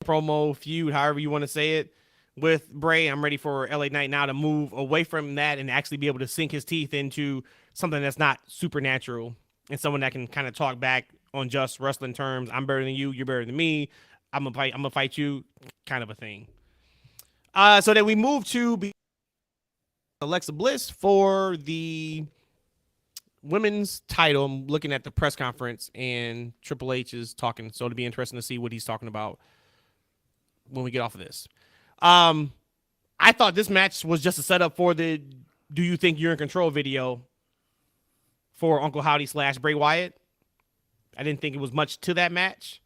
promo feud, however you want to say it, with Bray. I'm ready for LA Knight now to move away from that and actually be able to sink his teeth into something that's not supernatural and someone that can kind of talk back on just wrestling terms. I'm better than you. You're better than me. I'm gonna fight you, kind of a thing. So then we move to Alexa Bliss for the women's title. I'm looking at the press conference and Triple H is talking, so it'll be interesting to see what he's talking about when we get off of this. I thought this match was just a setup for the "Do you think you're in control" video for Uncle Howdy / Bray Wyatt. I didn't think it was much to that match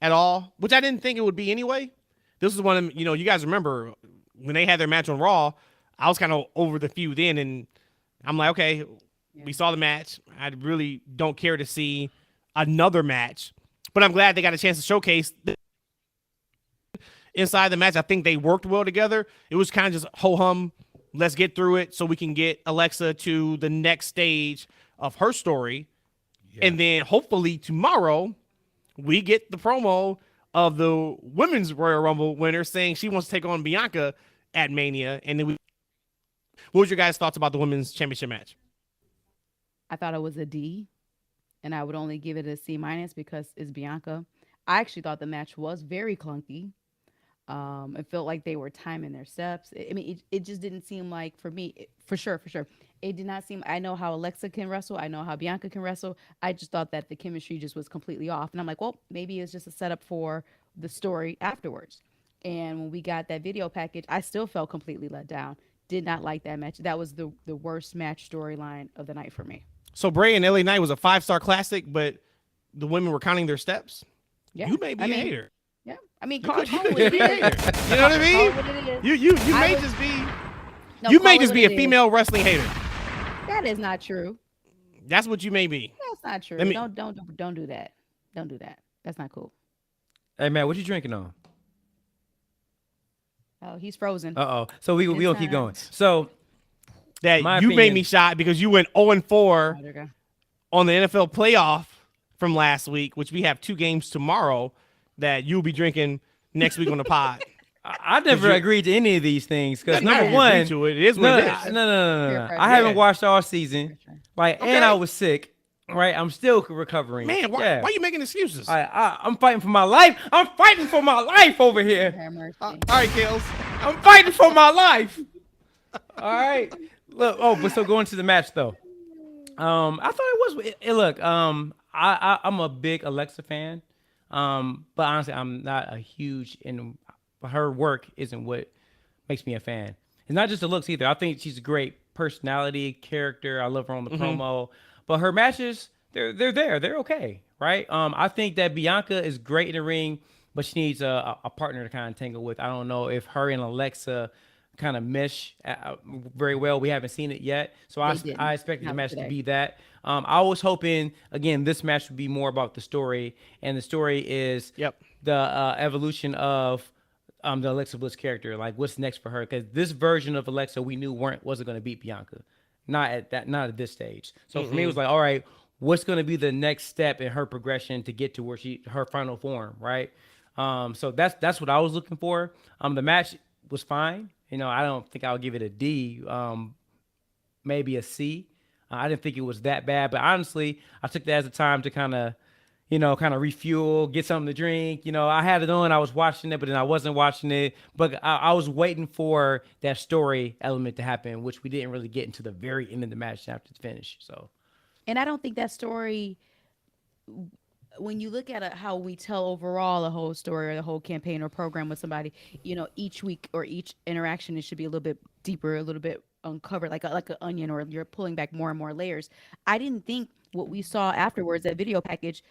at all, which I didn't think it would be anyway. This is one of, you guys remember when they had their match on Raw, I was kind of over the feud then, and I'm like, okay, we saw the match. I really don't care to see another match, but I'm glad they got a chance to showcase inside the match. I think they worked well together. It was kind of just ho-hum, let's get through it so we can get Alexa to the next stage of her story. Yeah. And then hopefully tomorrow we get the promo of the Women's Royal Rumble winner saying she wants to take on Bianca at Mania. And then what was your guys' thoughts about the Women's Championship match?
I thought it was a D, and I would only give it a C- because it's Bianca. I actually thought the match was very clunky. It felt like they were timing their steps. It just didn't seem like, for me, for sure. It did not seem, I know how Alexa can wrestle. I know how Bianca can wrestle. I just thought that the chemistry just was completely off. And I'm like, well, maybe it's just a setup for the story afterwards. And when we got that video package, I still felt completely let down. Did not like that match. That was the worst match storyline of the night for me.
So Bray and LA Knight was a 5-star classic, but the women were counting their steps?
Yeah.
You may be a hater.
Yeah, I mean,
You
call
could-
it
you
what
could
it
be a
is.
hater. You know what I mean?
Call it what it is.
You
I
may
was-
just be
No,
you
call
may
it
just
what
be a
it is.
female wrestling hater.
That is not true.
That's what you may be.
That's not true.
Let me-
Don't do that. Don't do that. That's not cool.
Hey man, what you drinking on?
Oh, he's frozen.
So we
It's
gonna keep
time.
going. So
That
My
you made
opinion-
me shocked because you went 0-4
Oh, there you go.
on the NFL playoff from last week, which we have 2 games tomorrow that you'll be drinking next week on the pod.
I never
you-
agreed to any of these things because
Not
number
if you
one,
agree to it. It is what
no,
it
no,
is.
no, no, no,
Peer
no.
pressure.
I haven't
Yeah.
watched all season, like,
Okay.
and I was sick. Right, I'm still recovering.
Man, why
Yeah.
are you making excuses?
I'm fighting for my life. I'm fighting for my life over here.
Have mercy.
All right, Kales.
I'm fighting for my life. All right. Look. Oh, but so going to the match though. I thought it was. Look. I'm a big Alexa fan. But honestly, I'm not a huge. And her work isn't what makes me a fan. It's not just the looks either. I think she's a great personality, character. I love her on the promo. But her matches, they're there. They're okay, right? I think that Bianca is great in the ring, but she needs a partner to kind of tangle with. I don't know if her and Alexa kind of mesh very well. We haven't seen it yet, so I
didn't.
expected the
Not
match
today.
to be that. I was hoping again this match would be more about the story, and the story is
Yep.
the evolution of the Alexa Bliss character. Like what's next for her? Because this version of Alexa we knew wasn't going to beat Bianca. Not at this stage. So for me, it was like, all right, what's going to be the next step in her progression to get to where her final form, right? So that's what I was looking for. The match was fine. I don't think I'll give it a D, maybe a C. I didn't think it was that bad, but honestly, I took that as a time to kind of refuel, get something to drink. I had it on, I was watching it, but then I wasn't watching it. But I was waiting for that story element to happen, which we didn't really get into the very end of the match after the finish. So,
And I don't think that story, when you look at how we tell overall a whole story or the whole campaign or program with somebody, each week or each interaction, it should be a little bit deeper, a little bit uncovered, like an onion, or you're pulling back more and more layers. I didn't think what we saw afterwards, that video package,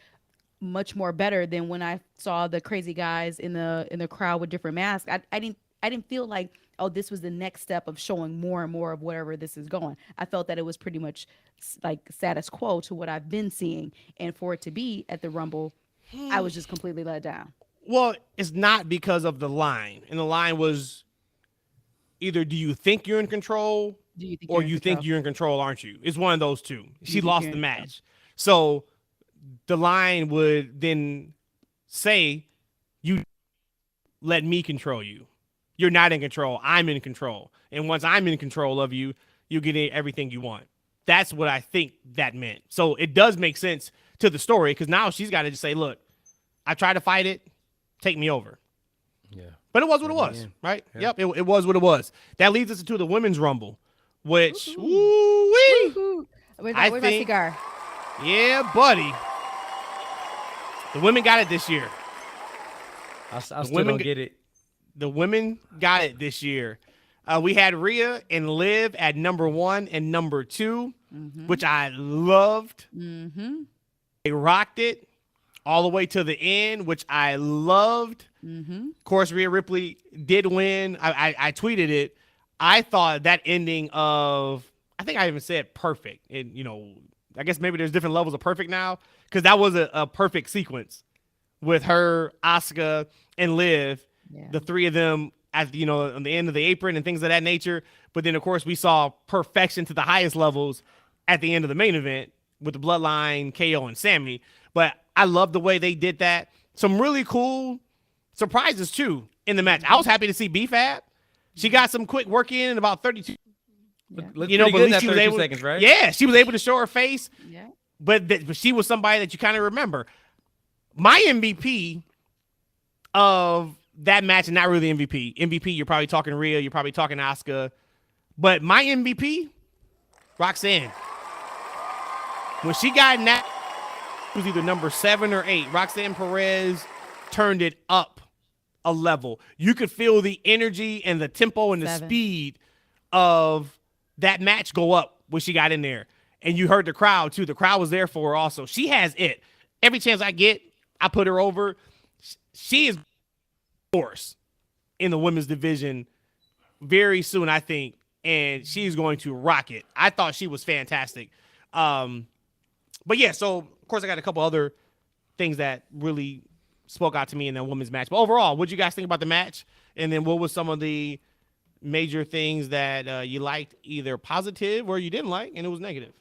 much more better than when I saw the crazy guys in the crowd with different masks. I didn't feel like oh, this was the next step of showing more and more of wherever this is going. I felt that it was pretty much like status quo to what I've been seeing. And for it to be at the Rumble, I was just completely let down.
Well, it's not because of the line. And the line was either do you think you're in control
Do you think
or
you're in
you
control?
think you're in control, aren't you? It's one of those two. She
think
lost
you're
the
in
match. So the line would then say, you let me control you. You're not in control. I'm in control. And once I'm in control of you, you get everything you want. That's what I think that meant. So it does make sense to the story because now she's got to just say, look, I tried to fight it. Take me over.
Yeah.
But it was what it was, right?
Yeah.
Yep, it was what it was. That leads us to the Women's Rumble, which,
Woo-hoo.
woo-wee.
Where's
I
my
think-
cigar?
Yeah, buddy. The women got it this year.
I still
women
don't get it.
The women got it this year. We had Rhea and Liv at number 1 and number 2, which I loved.
Mm-hmm.
They rocked it all the way to the end, which I loved.
Mm-hmm.
Of course, Rhea Ripley did win. I tweeted it. I thought that ending of, I think I even said perfect. And, I guess maybe there's different levels of perfect now because that was a perfect sequence with her, Asuka, and Liv,
Yeah.
the three of them at on the end of the apron and things of that nature. But then, of course, we saw perfection to the highest levels at the end of the main event with the Bloodline, KO, and Sammy. But I love the way they did that. Some really cool surprises, too, in the match. I was happy to see B-Fab. She got some quick work in about 32.
Yeah.
Looked
But
pretty good
at least
that
she was
32
able,
seconds, right?
Yeah, she was able to show her face.
Yeah.
But she was somebody that you kind of remember. My MVP of that match, and not really MVP. MVP, you're probably talking Rhea, you're probably talking Asuka. But my MVP, Roxanne. When she got in that, it was either number 7 or 8. Roxanne Perez turned it up a level. You could feel the energy and the tempo and the
7.
speed of that match go up when she got in there. And you heard the crowd, too. The crowd was there for her also. She has it. Every chance I get, I put her over. She is force in the women's division very soon, I think. And she's going to rock it. I thought she was fantastic. But yeah, so of course I got a couple other things that really spoke out to me in that women's match. But overall, what did you guys think about the match? And then what was some of the major things that you liked, either positive or you didn't like, and it was negative?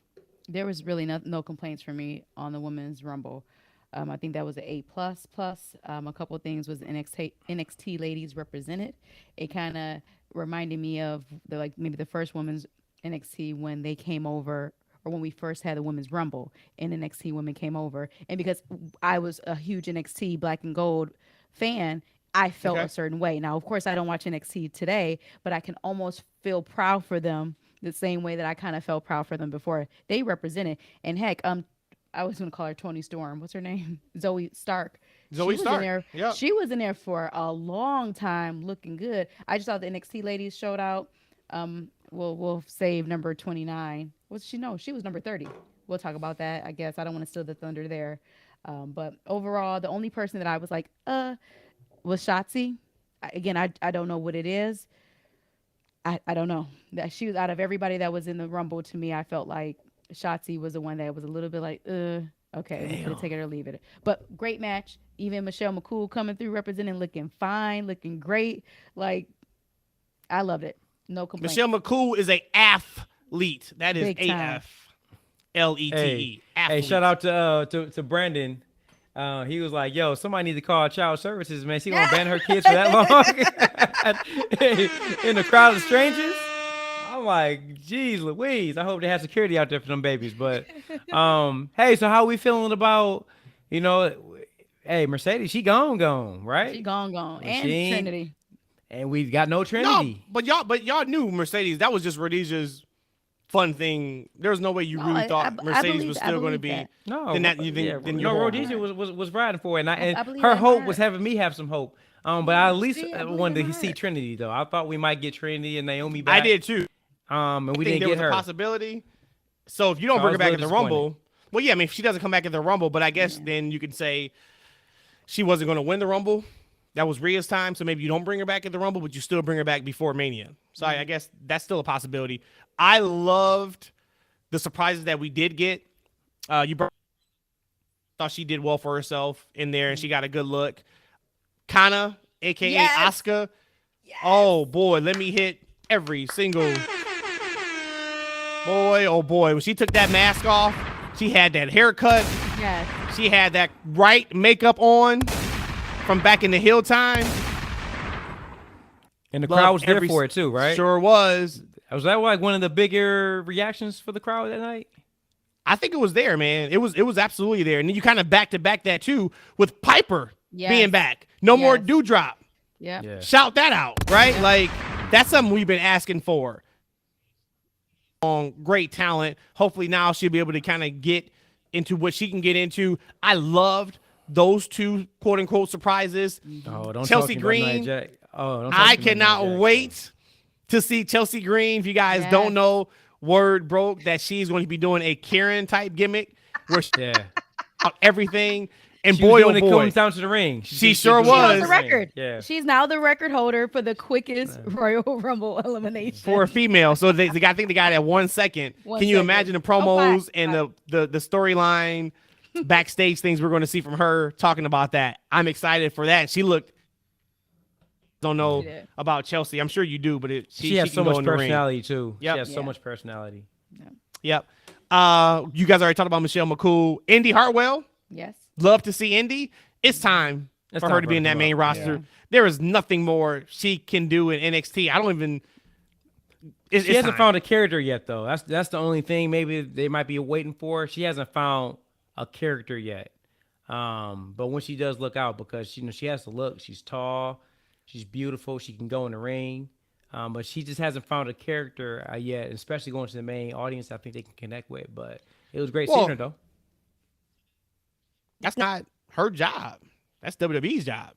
There was really no complaints for me on the Women's Rumble. I think that was an A++. A couple of things was NXT ladies represented. It kind of reminded me of maybe the first women's NXT when they came over, or when we first had the Women's Rumble and NXT women came over. And because I was a huge NXT Black and Gold fan, I felt a certain way. Now, of course, I don't watch NXT today, but I can almost feel proud for them the same way that I kind of felt proud for them before they represented. And heck, I was going to call her Tony Storm. What's her name? Zoe Stark.
Zoe Stark.
Yep. She was in there for a long time looking good. I just saw the NXT ladies showed out. We'll save number 29. What's she? No, she was number 30. We'll talk about that, I guess. I don't want to steal the thunder there. But overall, the only person that I was like, was Shotzi. I don't know what it is. I don't know. That she was out of everybody that was in the Rumble. To me, I felt like Shotzi was the one that was a little bit like, okay, we could take it or leave it. But great match. Even Michelle McCool coming through, representing, looking fine, looking great. Like, I loved it. No complaints.
Michelle McCool is a athlete. That is
Big time.
AFLETE.
Hey, shout out to Brandon. He was like, yo, somebody need to call child services, man. She gonna ban her kids for that long in the crowd of strangers. I'm like, geez Louise, I hope they have security out there for them babies. But hey, so how we feeling about, hey, Mercedes, she gone, right?
She gone.
Well,
And Trinity.
And we got no
No,
Trinity.
but y'all knew Mercedes. That was just Rhodesia's fun thing. There's no way you
No,
really
I
thought Mercedes was still going to
believe
be.
that.
No,
Then that-
Ro-
then-
yeah,
then
no,
you're wrong.
Rhodesia was riding for it, and
I believe
her
that
hope
in
was
her.
having me have some hope. But I at least
See, I believe
wanted
in
to
her
see
heart.
Trinity though. I thought we might get Trinity and Naomi back.
I did too.
And we
I think
didn't
there
get
was
her.
a possibility. So if you don't
I
bring
was
her back
a
in the
little
Rumble, well, yeah, I mean, if she doesn't come back in the Rumble, but I guess then you could say she wasn't going to win the Rumble that was Rhea's time. So maybe you don't bring her back at the Rumble, but you still bring her back before Mania. So I guess that's still a possibility. I loved the surprises that we did get. Thought she did well for herself in there, and she got a good look. Kana, aka
Yes.
Asuka. Yes. Oh boy, let me hit every single boy. Oh boy, when she took that mask off, she had that haircut.
Yes.
She had that right makeup on from back in the Hill time.
And the crowd was there for it too, right?
Sure was.
Was that like one of the bigger reactions for the crowd that night?
I think it was there, man. It was absolutely there. And then you kind of back to back that too with Piper being back. No more Dewdrop.
Yeah.
Shout that out, right? Like that's something we've been asking for. Great talent. Hopefully now she'll be able to kind of get into what she can get into. I loved those two quote unquote surprises.
Oh, don't
Chelsea
talk
Green.
About don't
I cannot wait to see Chelsea Green. If you guys don't know, word broke that she's going to be doing a Karen type gimmick where she everything. And boy, oh boy,
comes down to the ring.
She sure was.
The record.
Yeah.
She's now the record holder for the quickest Royal Rumble elimination
for a female. So I think they got it at 1 second. Can you imagine the promos and the storyline, backstage things we're going to see from her talking about that? I'm excited for that. She looked. Don't know about Chelsea. I'm sure you do, but
she has so much personality too. Yep. She has so much personality.
Yep. You guys already talked about Michelle McCool, Indy Hartwell.
Yes.
Love to see Indy. It's time for her to be in that main roster. Yeah. There is nothing more she can do in NXT. I don't even.
She hasn't found a character yet, though. That's the only thing. Maybe they might be waiting for. She hasn't found a character yet. But when she does look out, because she has to look. She's tall. She's beautiful. She can go in the ring. But she just hasn't found a character yet, especially going to the main audience I think they can connect with. But it was great seeing her, though.
That's not her job. That's WWE's job,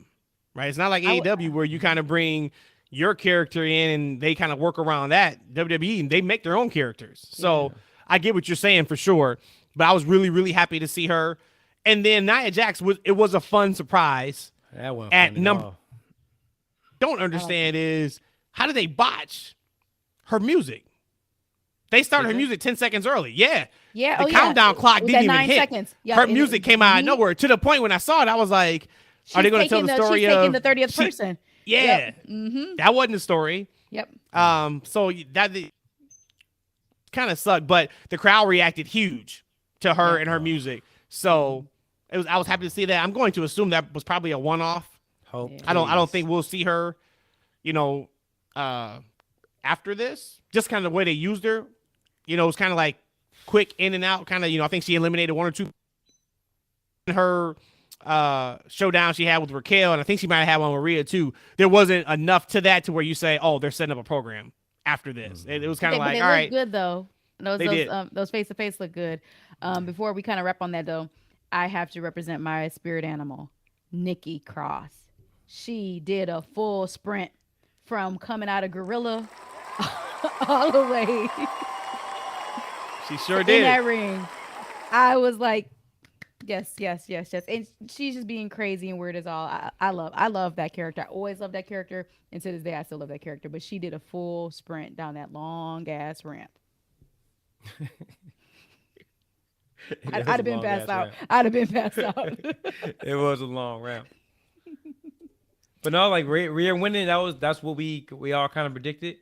right? It's not like AEW where you kind of bring your character in and they kind of work around that. WWE, they make their own characters. So I get what you're saying for sure. But I was really, really happy to see her. And then Nia Jax, it was a fun surprise.
That one
at number. Don't understand is how did they botch her music? They started her music 10 seconds early. Yeah.
Yeah.
The countdown clock didn't even
9
hit.
Seconds. Yep.
Her music came out of nowhere to the point when I saw it, I was like, are they going to tell the story
she's
of
taking the 30th person?
Yeah.
Yep. Mm-hmm.
That wasn't the story.
Yep.
So that kind of sucked, but the crowd reacted huge to her and her music. So I was happy to see that. I'm going to assume that was probably a one-off. I don't think we'll see her, after this. Just kind of the way they used her. It was kind of like quick in and out. Kind of, I think she eliminated one or two in her showdown she had with Raquel, and I think she might have had one with Rhea too. There wasn't enough to that to where you say, "Oh, they're setting up a program after this." It was kind of like, all right,
good though. Those face to face look good. Before we kind of wrap on that though, I have to represent my spirit animal, Nikki Cross. She did a full sprint from coming out of Gorilla all the way.
She sure did.
In that ring. I was like, yes. And she's just being crazy and weird as all. I love that character. I always love that character. And to this day, I still love that character. But she did a full sprint down that long-ass ramp. I'd have been passed out. I'd have been passed out.
It was a long ramp. But no, like Rhea winning, that's what we all kind of predicted.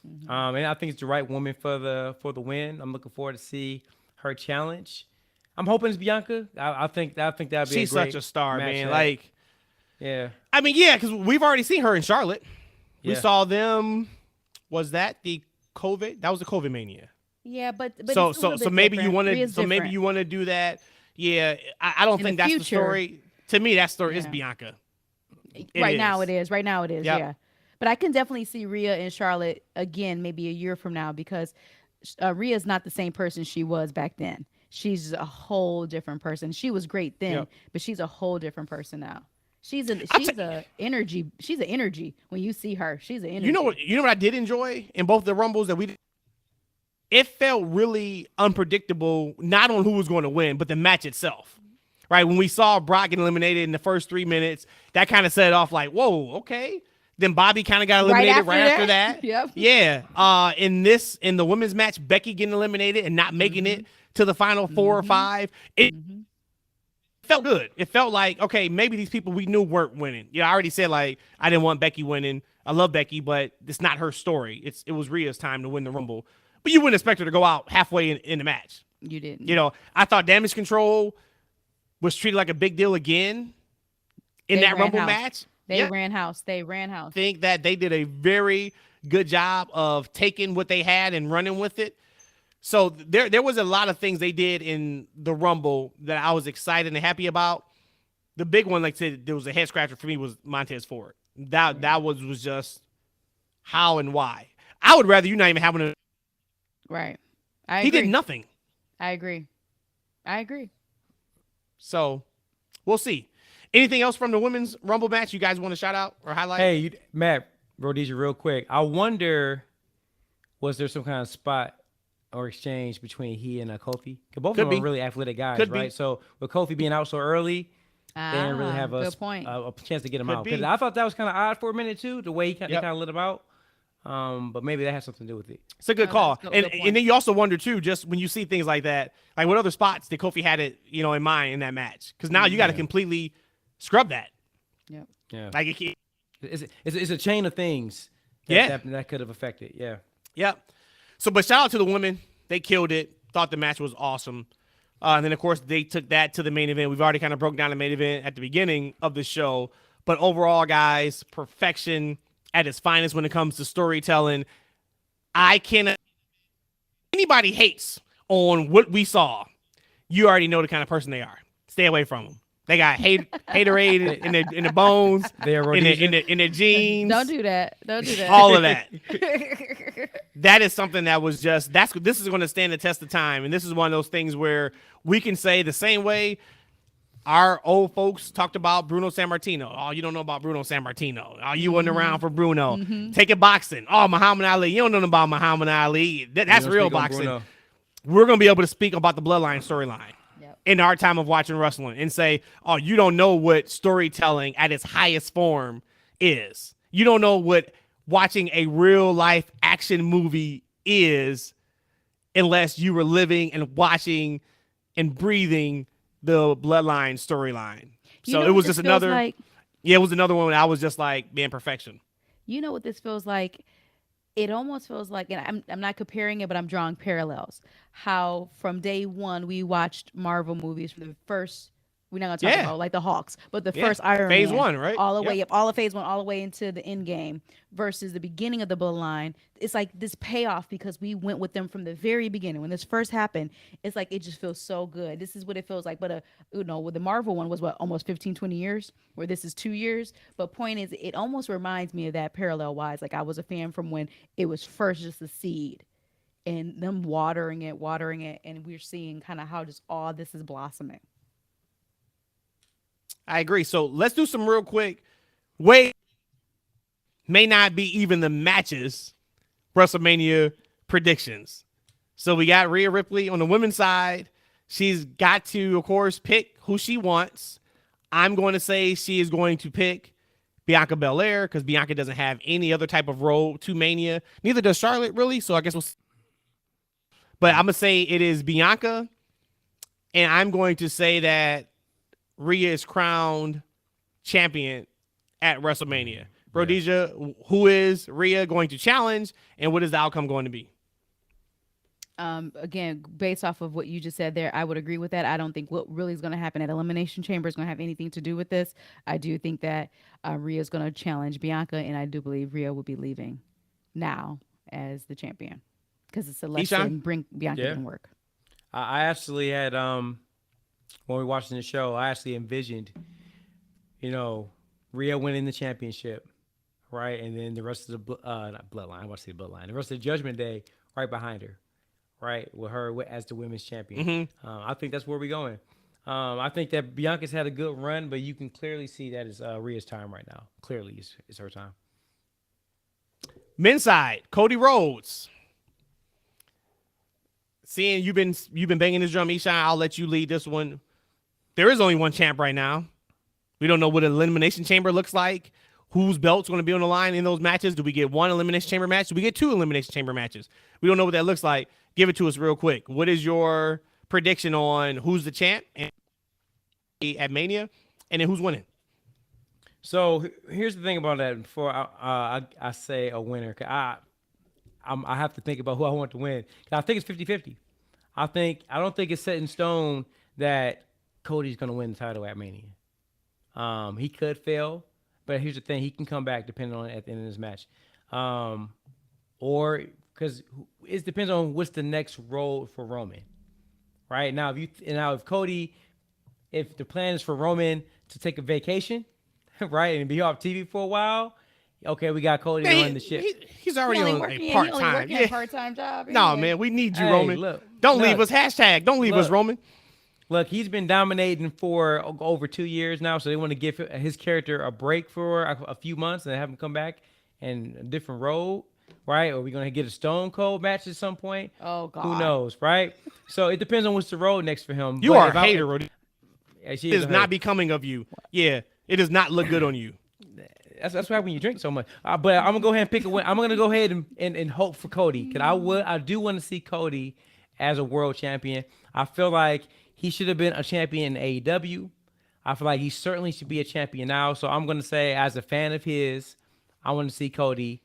Mm-hmm. And I think it's the right woman for the win. I'm looking forward to see her challenge. I'm hoping it's Bianca. I think that'd be
she's
a great
such a star, man.
Up.
Like, I mean, because we've already seen her in Charlotte. We saw them. Was that the COVID? That was the COVID Mania.
Yeah, but
so maybe you want to maybe you want to do that. Yeah, I don't think that's the story. To me, that story is Bianca.
Right now it is. Yep. Yeah. But I can definitely see Rhea and Charlotte again, maybe a year from now, because Rhea's not the same person she was back then. She's a whole different person. She was great then, but she's a whole different person now. She's an energy. She's an energy. When you see her, she's an energy.
You know what I did enjoy in both the Rumbles that we did? It felt really unpredictable, not on who was going to win, but the match itself. right? When we saw Brock get eliminated in the first 3 minutes, that kind of set it off like, whoa, okay. Then Bobby kind of got eliminated right after that.
Yep.
Yeah. In the women's match, Becky getting eliminated and not making it to the final 4 or 5. It felt good. It felt like, okay, maybe these people we knew weren't winning. Yeah, I already said, like, I didn't want Becky winning. I love Becky, but it's not her story. It was Rhea's time to win the Rumble. But you wouldn't expect her to go out halfway in the match.
You didn't.
You know, I thought Damage Control was treated like a big deal again in that Rumble match.
They ran house.
I think that they did a very good job of taking what they had and running with it. So there was a lot of things they did in the Rumble that I was excited and happy about. The big one, like I said, there was a head scratcher for me, was Montez Ford. That was just how and why. I would rather you not even having a
Right.
He did nothing.
I agree.
So we'll see. Anything else from the women's Rumble match you guys want to shout out or highlight?
Hey, Matt, Rhodesia, real quick. I wonder, was there some kind of spot or exchange between he and Kofi? Because both of them are really athletic guys, right? So with Kofi being out so early, they didn't really have a chance to get him out. Because I thought that was kind of odd for a minute too, the way he kind of lit him out. But maybe that has something to do with it.
It's a good call. And then you also wonder too, just when you see things like that, like what other spots did Kofi had it, in mind in that match? Because now you got to completely scrub that.
Yep.
Yeah.
Like
it's a chain of things that could have affected. Yeah.
Yep. So, but shout out to the women. They killed it. Thought the match was awesome. And then, of course, they took that to the main event. We've already kind of broke down the main event at the beginning of the show. But overall, guys, perfection at its finest when it comes to storytelling. Anybody hates on what we saw, you already know the kind of person they are. Stay away from them. They got haterade in their bones, in their jeans.
Don't do that.
All of that. That is something that was just this is going to stand the test of time, and this is one of those things where we can say the same way our old folks talked about Bruno Sammartino. Oh, you don't know about Bruno Sammartino. Oh, you wasn't around for Bruno. Take it boxing. Oh, Muhammad Ali. You don't know about Muhammad Ali. That's real boxing. We're going to be able to speak about the Bloodline storyline in our time of watching wrestling and say, oh, you don't know what storytelling at its highest form is. You don't know what watching a real life action movie is unless you were living and watching and breathing the Bloodline storyline. So it was just another, it was another one I was just like, man, perfection.
You know what this feels like? It almost feels like, and I'm not comparing it, but I'm drawing parallels. How from day one we watched Marvel movies from the first. We're not gonna talk about like the Hawks, but the first Iron Man,
Phase 1, right?
All the way up, all of Phase 1, all the way into the end game versus the beginning of the Bloodline. It's like this payoff because we went with them from the very beginning. When this first happened, it's like it just feels so good. This is what it feels like. But with the Marvel one was almost 15, 20 years, where this is 2 years. But point is, it almost reminds me of that parallel wise. Like I was a fan from when it was first just a seed, and them watering it, and we're seeing kind of how just all this is blossoming.
I agree. So let's do some real quick. May not be even the matches, WrestleMania predictions. So we got Rhea Ripley on the women's side. She's got to, of course, pick who she wants. I'm going to say she is going to pick Bianca Belair because Bianca doesn't have any other type of road to Mania. Neither does Charlotte, really. So I guess we'll see. But I'm going to say it is Bianca. And I'm going to say that Rhea is crowned champion at WrestleMania. Rhodesia, who is Rhea going to challenge, and what is the outcome going to be?
Again, based off of what you just said there, I would agree with that. I don't think what really is going to happen at Elimination Chamber is going to have anything to do with this. I do think that Rhea is going to challenge Bianca, and I do believe Rhea will be leaving now as the champion because it's a lesson bring Bianca in work.
I actually had when we were watching the show, I actually envisioned, Rhea winning the championship, right? And then the rest of the not Bloodline, I want to say Bloodline, the rest of the Judgment Day right behind her, right? With her as the women's champion. I think that's where we're going. I think that Bianca's had a good run, but you can clearly see that it's Rhea's time right now. Clearly, it's her time.
Men's side, Cody Rhodes. Seeing you've been banging this drum, Eshaun, I'll let you lead this one. there is only one champ right now. We don't know what an elimination chamber looks like. Whose belt's going to be on the line in those matches? Do we get one elimination chamber match? Do we get two elimination chamber matches? We don't know what that looks like. Give it to us real quick. What is your prediction on who's the champ at Mania, and then who's winning?
So here's the thing about that. Before I say a winner, I have to think about who I want to win. I think it's 50-50. I don't think it's set in stone that Cody's going to win the title at Mania. He could fail, but here's the thing: he can come back depending on at the end of this match, or because it depends on what's the next role for Roman. Right now, if the plan is for Roman to take a vacation, right, and be off TV for a while, okay, we got Cody to run the ship.
He's already on a part-time.
Yeah, part-time job.
No, man, we need you,
Hey,
Roman.
look,
Don't leave us. Hashtag, don't leave us, Roman.
Look, he's been dominating for over 2 years now, so they want to give his character a break for a few months and have him come back in a different role, right? Or are we going to get a Stone Cold match at some point?
Oh, God.
Who knows, right? So it depends on what's the road next for him.
You are a hater, Rhodesia.
Yeah,
It is not becoming of you. Yeah, it does not look good on you.
That's what happens when you drink so much. But I'm gonna go ahead and pick a win. I'm gonna go ahead and hope for Cody, because I do want to see Cody as a world champion. I feel like he should have been a champion in AEW. I feel like he certainly should be a champion now. So I'm gonna say, as a fan of his, I want to see Cody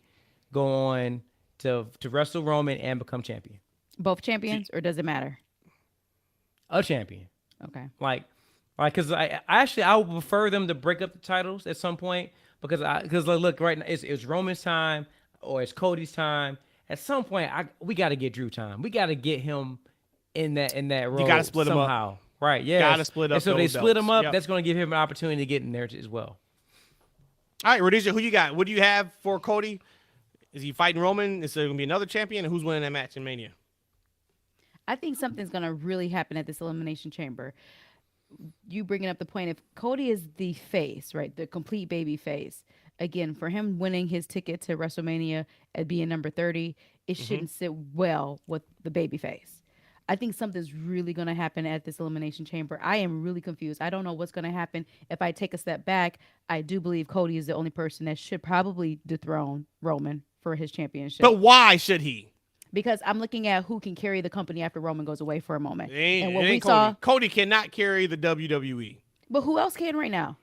go on to wrestle Roman and become champion.
Both champions, or does it matter?
A champion.
Okay.
Because I would prefer them to break up the titles at some point, because look, right now it's Roman's time or it's Cody's time. At some point, we got to get Drew time. We got to get him in that role.
You got to split
somehow.
him up.
Right? Yeah.
Got to split up.
And so if they split him up.
Yep.
That's going to give him an opportunity to get in there as well.
All right, Rhodesia, who you got? What do you have for Cody? Is he fighting Roman? Is there going to be another champion? And who's winning that match in Mania?
I think something's going to really happen at this Elimination Chamber. You bringing up the point, if Cody is the face, right, the complete baby face, again, for him winning his ticket to WrestleMania at being number 30, it shouldn't sit well with the baby face. I think something's really going to happen at this Elimination Chamber. I am really confused. I don't know what's going to happen. If I take a step back, I do believe Cody is the only person that should probably dethrone Roman for his championship.
But why should he?
Because I'm looking at who can carry the company after Roman goes away for a moment.
And what we saw, Cody cannot carry the WWE.
But who else can right now?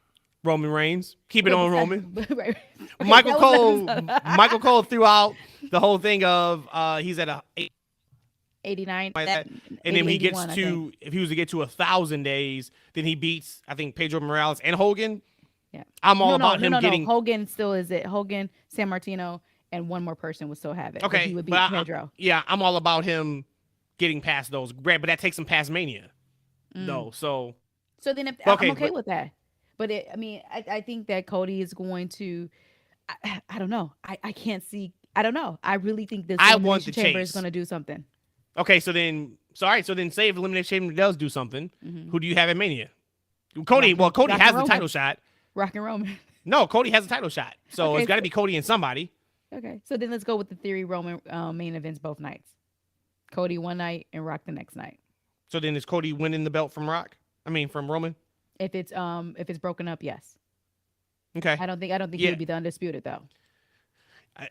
Roman Reigns. Keep it on Roman.
Okay,
Michael Cole threw out the whole thing of he's at
89.
Like that. And then he gets to, if he was to get to 1,000 days, then he beats, I think, Pedro Morales and Hogan.
Yeah.
I'm all about him getting.
Hogan still is it. Hogan, San Martino, and one more person would still have it.
Okay.
He would beat Pedro.
I'm all about him getting past those. But that takes him past Mania. No. So
then I'm okay with that. But I think that Cody is going to, I don't know. I can't see. I don't know. I really think this Elimination Chamber is going to do something.
Okay, so then say if Elimination Chamber does do something, who do you have at Mania? Cody has the title shot.
Rock and Roman.
No, Cody has a title shot. So it's got to be Cody and somebody.
Okay, so then let's go with the theory Roman main events both nights. Cody one night and Rock the next night.
So then is Cody winning the belt from from Roman?
If it's broken up, yes.
Okay.
I don't think he would be the undisputed though.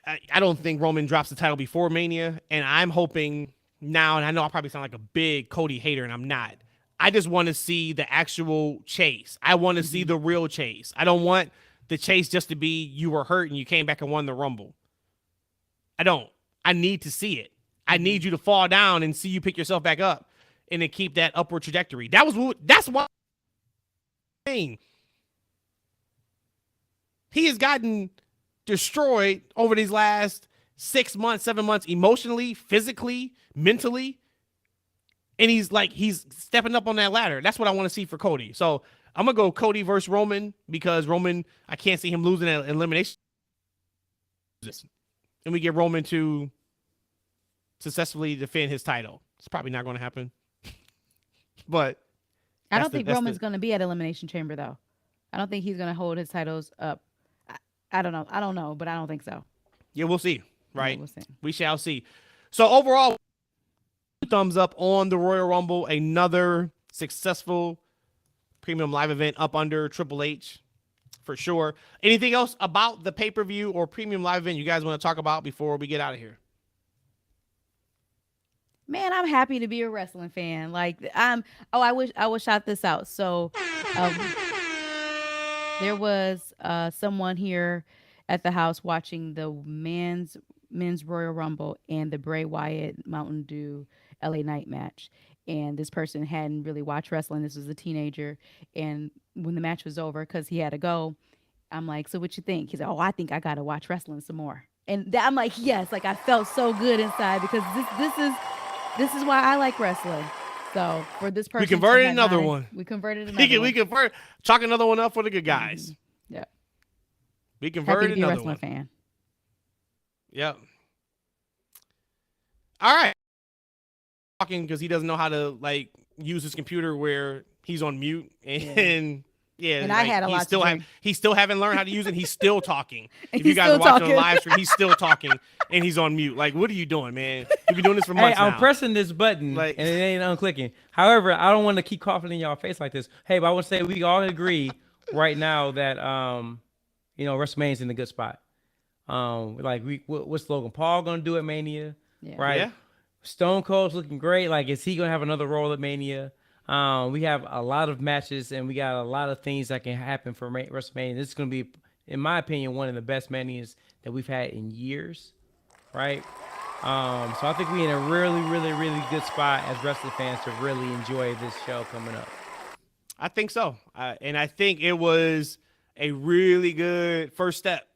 I don't think Roman drops the title before Mania, and I'm hoping now, and I know I probably sound like a big Cody hater, and I'm not. I just want to see the actual chase. I want to see the real chase. I don't want the chase just to be you were hurt and you came back and won the Rumble. I don't. I need to see it. I need you to fall down and see you pick yourself back up and then keep that upward trajectory. That's why he has gotten destroyed over these last 6 months, 7 months, emotionally, physically, mentally. And he's stepping up on that ladder. That's what I want to see for Cody. So I'm going to go Cody versus Roman, because Roman, I can't see him losing an elimination. And we get Roman to successfully defend his title. It's probably not going to happen. But
I don't think Roman's going to be at Elimination Chamber, though. I don't think he's going to hold his titles up. I don't know. I don't know, but I don't think so.
Yeah, we'll see. Right?
Yeah, we'll see.
We shall see. So overall, thumbs up on the Royal Rumble. Another successful premium live event up under Triple H for sure. Anything else about the pay-per-view or premium live event you guys want to talk about before we get out of here?
Man, I'm happy to be a wrestling fan. Like, I would shout this out. So, um, there was someone here at the house watching the men's Royal Rumble and the Bray Wyatt Mountain Dew LA Knight match. And this person hadn't really watched wrestling. This was a teenager. And when the match was over, because he had to go, I'm like, so what you think? He's like, oh, I think I got to watch wrestling some more. And I'm like, yes, like I felt so good inside because this is why I like wrestling. So for this person,
we converted another one.
We converted another one.
We convert, chalk another one up for the good guys.
Mm-hmm. Yeah.
We converted
Happy to be a
another
wrestling
one.
fan.
Yep. All right. Talking because he doesn't know how to like use his computer where he's on mute and yeah,
and I had a lot to drink.
He still haven't learned how to use it. He's still talking. If you
He's
guys
still
are watching
talking.
the live stream, he's still talking and he's on mute. Like, what are you doing, man? You've been doing this for months
Hey, I'm
now.
pressing this button
Like-
and it ain't unclicking. However, I don't want to keep coughing in y'all face like this. Hey, but I want to say we all agree right now that WrestleMania's in a good spot. Like what's Logan Paul gonna do at Mania?
Yeah.
Right.
Yeah.
Stone Cold's looking great. Like, is he gonna have another role at Mania? We have a lot of matches and we got a lot of things that can happen for WrestleMania. This is gonna be, in my opinion, one of the best Manias that we've had in years. Right. So I think we're in a really, really, really good spot as wrestling fans to really enjoy this show coming up.
I think so. And I think it was a really good first step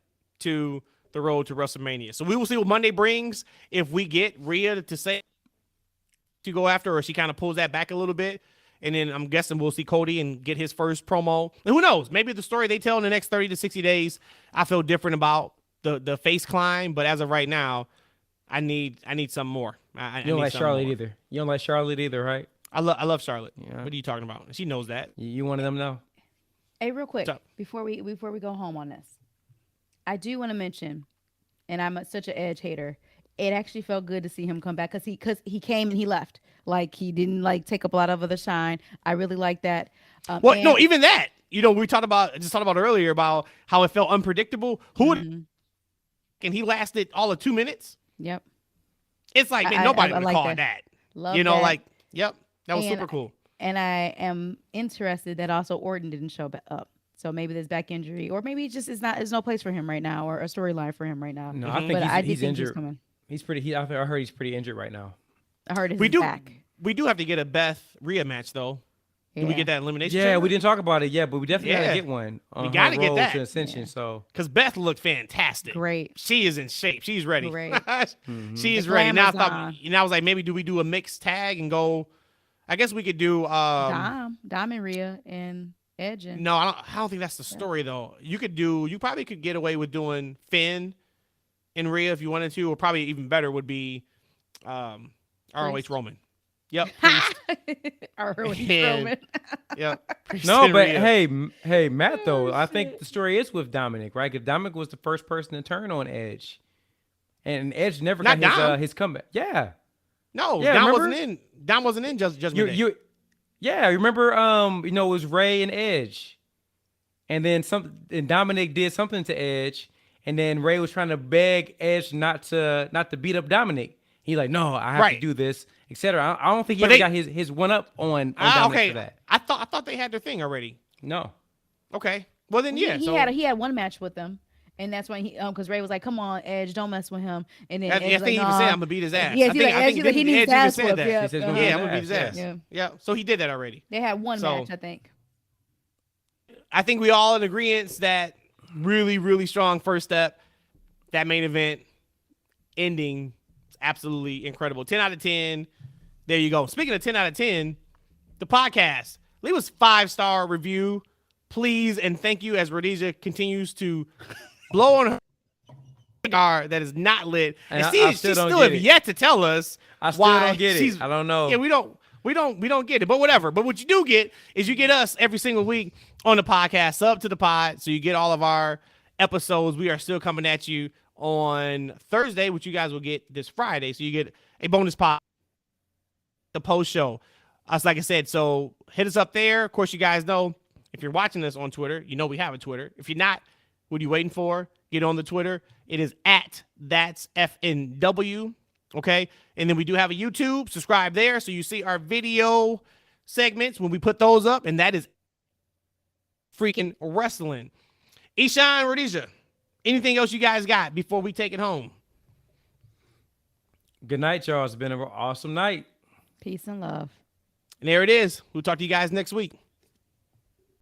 to the road to WrestleMania. So we will see what Monday brings. If we get Rhea to say to go after, or she kind of pulls that back a little bit. And then I'm guessing we'll see Cody and get his first promo. And who knows? Maybe the story they tell in the next 30 to 60 days, I feel different about the face climb. But as of right now, I need something more.
You don't like Charlotte either. You don't like Charlotte either, right?
I love Charlotte.
Yeah.
What are you talking about? She knows that.
You one of them now?
Hey, real quick,
What's up?
before we go home on this, I do want to mention, and I'm such an Edge hater. It actually felt good to see him come back because he came and he left. Like, he didn't like take up a lot of other shine. I really like that.
Well, no, even that. We talked about earlier about how it felt unpredictable. Who would? And he lasted all of 2 minutes.
Yep.
It's like, man, nobody would
like
call
that.
that.
Love
Yep,
that.
that was
And-
super cool.
And I am interested that also Orton didn't show up. So maybe there's back injury, or maybe it just is not. There's no place for him right now, or a storyline for him right now.
No, I think
but I did
he's
think
injured.
coming.
He's pretty. I heard he's pretty injured right now.
I heard
We
he's
do
back.
we do have to get a Beth Rhea match though. Did we
Yeah.
get that elimination?
Yeah, we didn't talk about it yet, but we definitely
Yeah.
gotta get one.
We gotta get that.
to Ascension.
Yeah.
So
Because Beth looked fantastic.
Great.
She is in shape. She's ready.
Great.
She is
The
ready. Now I
glamour's
thought,
on.
I was like, maybe do we do a mixed tag and go? I guess we could do.
Dom and Rhea and Edge and
No, I don't think that's the story though. You probably could get away with doing Finn and Rhea if you wanted to, or probably even better would be ROH
Priest.
Roman. Yep. Priest.
ROH
And-
Roman.
Yep. Priest
no,
and
but
Rhea.
hey, Matt. Though I
shit.
think the story is with Dominic, right? Because Dominic was the first person to turn on Edge, and Edge never
Not
got
Dom.
his comeback. Yeah,
No,
Yeah,
Dom
remember?
wasn't in. Dom wasn't in Judgment Day.
Yeah. Remember, it was Ray and Edge, and then and Dominic did something to Edge, and then Ray was trying to beg Edge not to beat up Dominic. He like, no, I have
Right.
to do this, etc. I don't think he
But
ever
they-
got his one up on Dominic
Okay.
for that.
I thought they had their thing already.
No.
Okay. Well then, yeah.
he
so
had one match with them, and that's when he because Ray was like, "Come on, Edge, don't mess with him." And then
I
Edge
think
like,
he even
"Nah."
said, "I'm gonna beat his ass."
Yes,
I
he's
think,
like,
I
Edge,
think
he's like, he needs
Edge
his ass
even said
whooped.
that.
Yeah,
He says,
uh-huh.
Yeah, I'm gonna beat his ass.
Yeah.
Yeah. So he did that already.
They had one
So-
match, I think.
I think we all in agreement that really, really strong first step. That main event ending, absolutely incredible. 10 out of 10. There you go. Speaking of 10 out of 10, the podcast. Leave us 5-star review, please, and thank you as Rhodesia continues to blow on her cigar that is not lit.
And
And
I
she
still don't
still
get
have
it.
yet to tell us
I still
why
don't get
she's
it. I don't know.
Yeah, we don't get it, but whatever. But what you do get is you get us every single week on the podcast, sub to the pod, so you get all of our episodes. We are still coming at you on Thursday, which you guys will get this Friday. So you get a bonus pod, the post show, Like I said, so hit us up there. Of course, you guys know if you're watching this on Twitter, you know we have a Twitter. If you're not, what are you waiting for? Get on the Twitter. It is at That's FNW. Okay. And then we do have a YouTube. Subscribe there so you see our video segments when we put those up. And that is Freakin Wrestling. Eshaun, Rhodesia, anything else you guys got before we take it home?
Good night, y'all. It's been an awesome night.
Peace and love.
And there it is. We'll talk to you guys next week.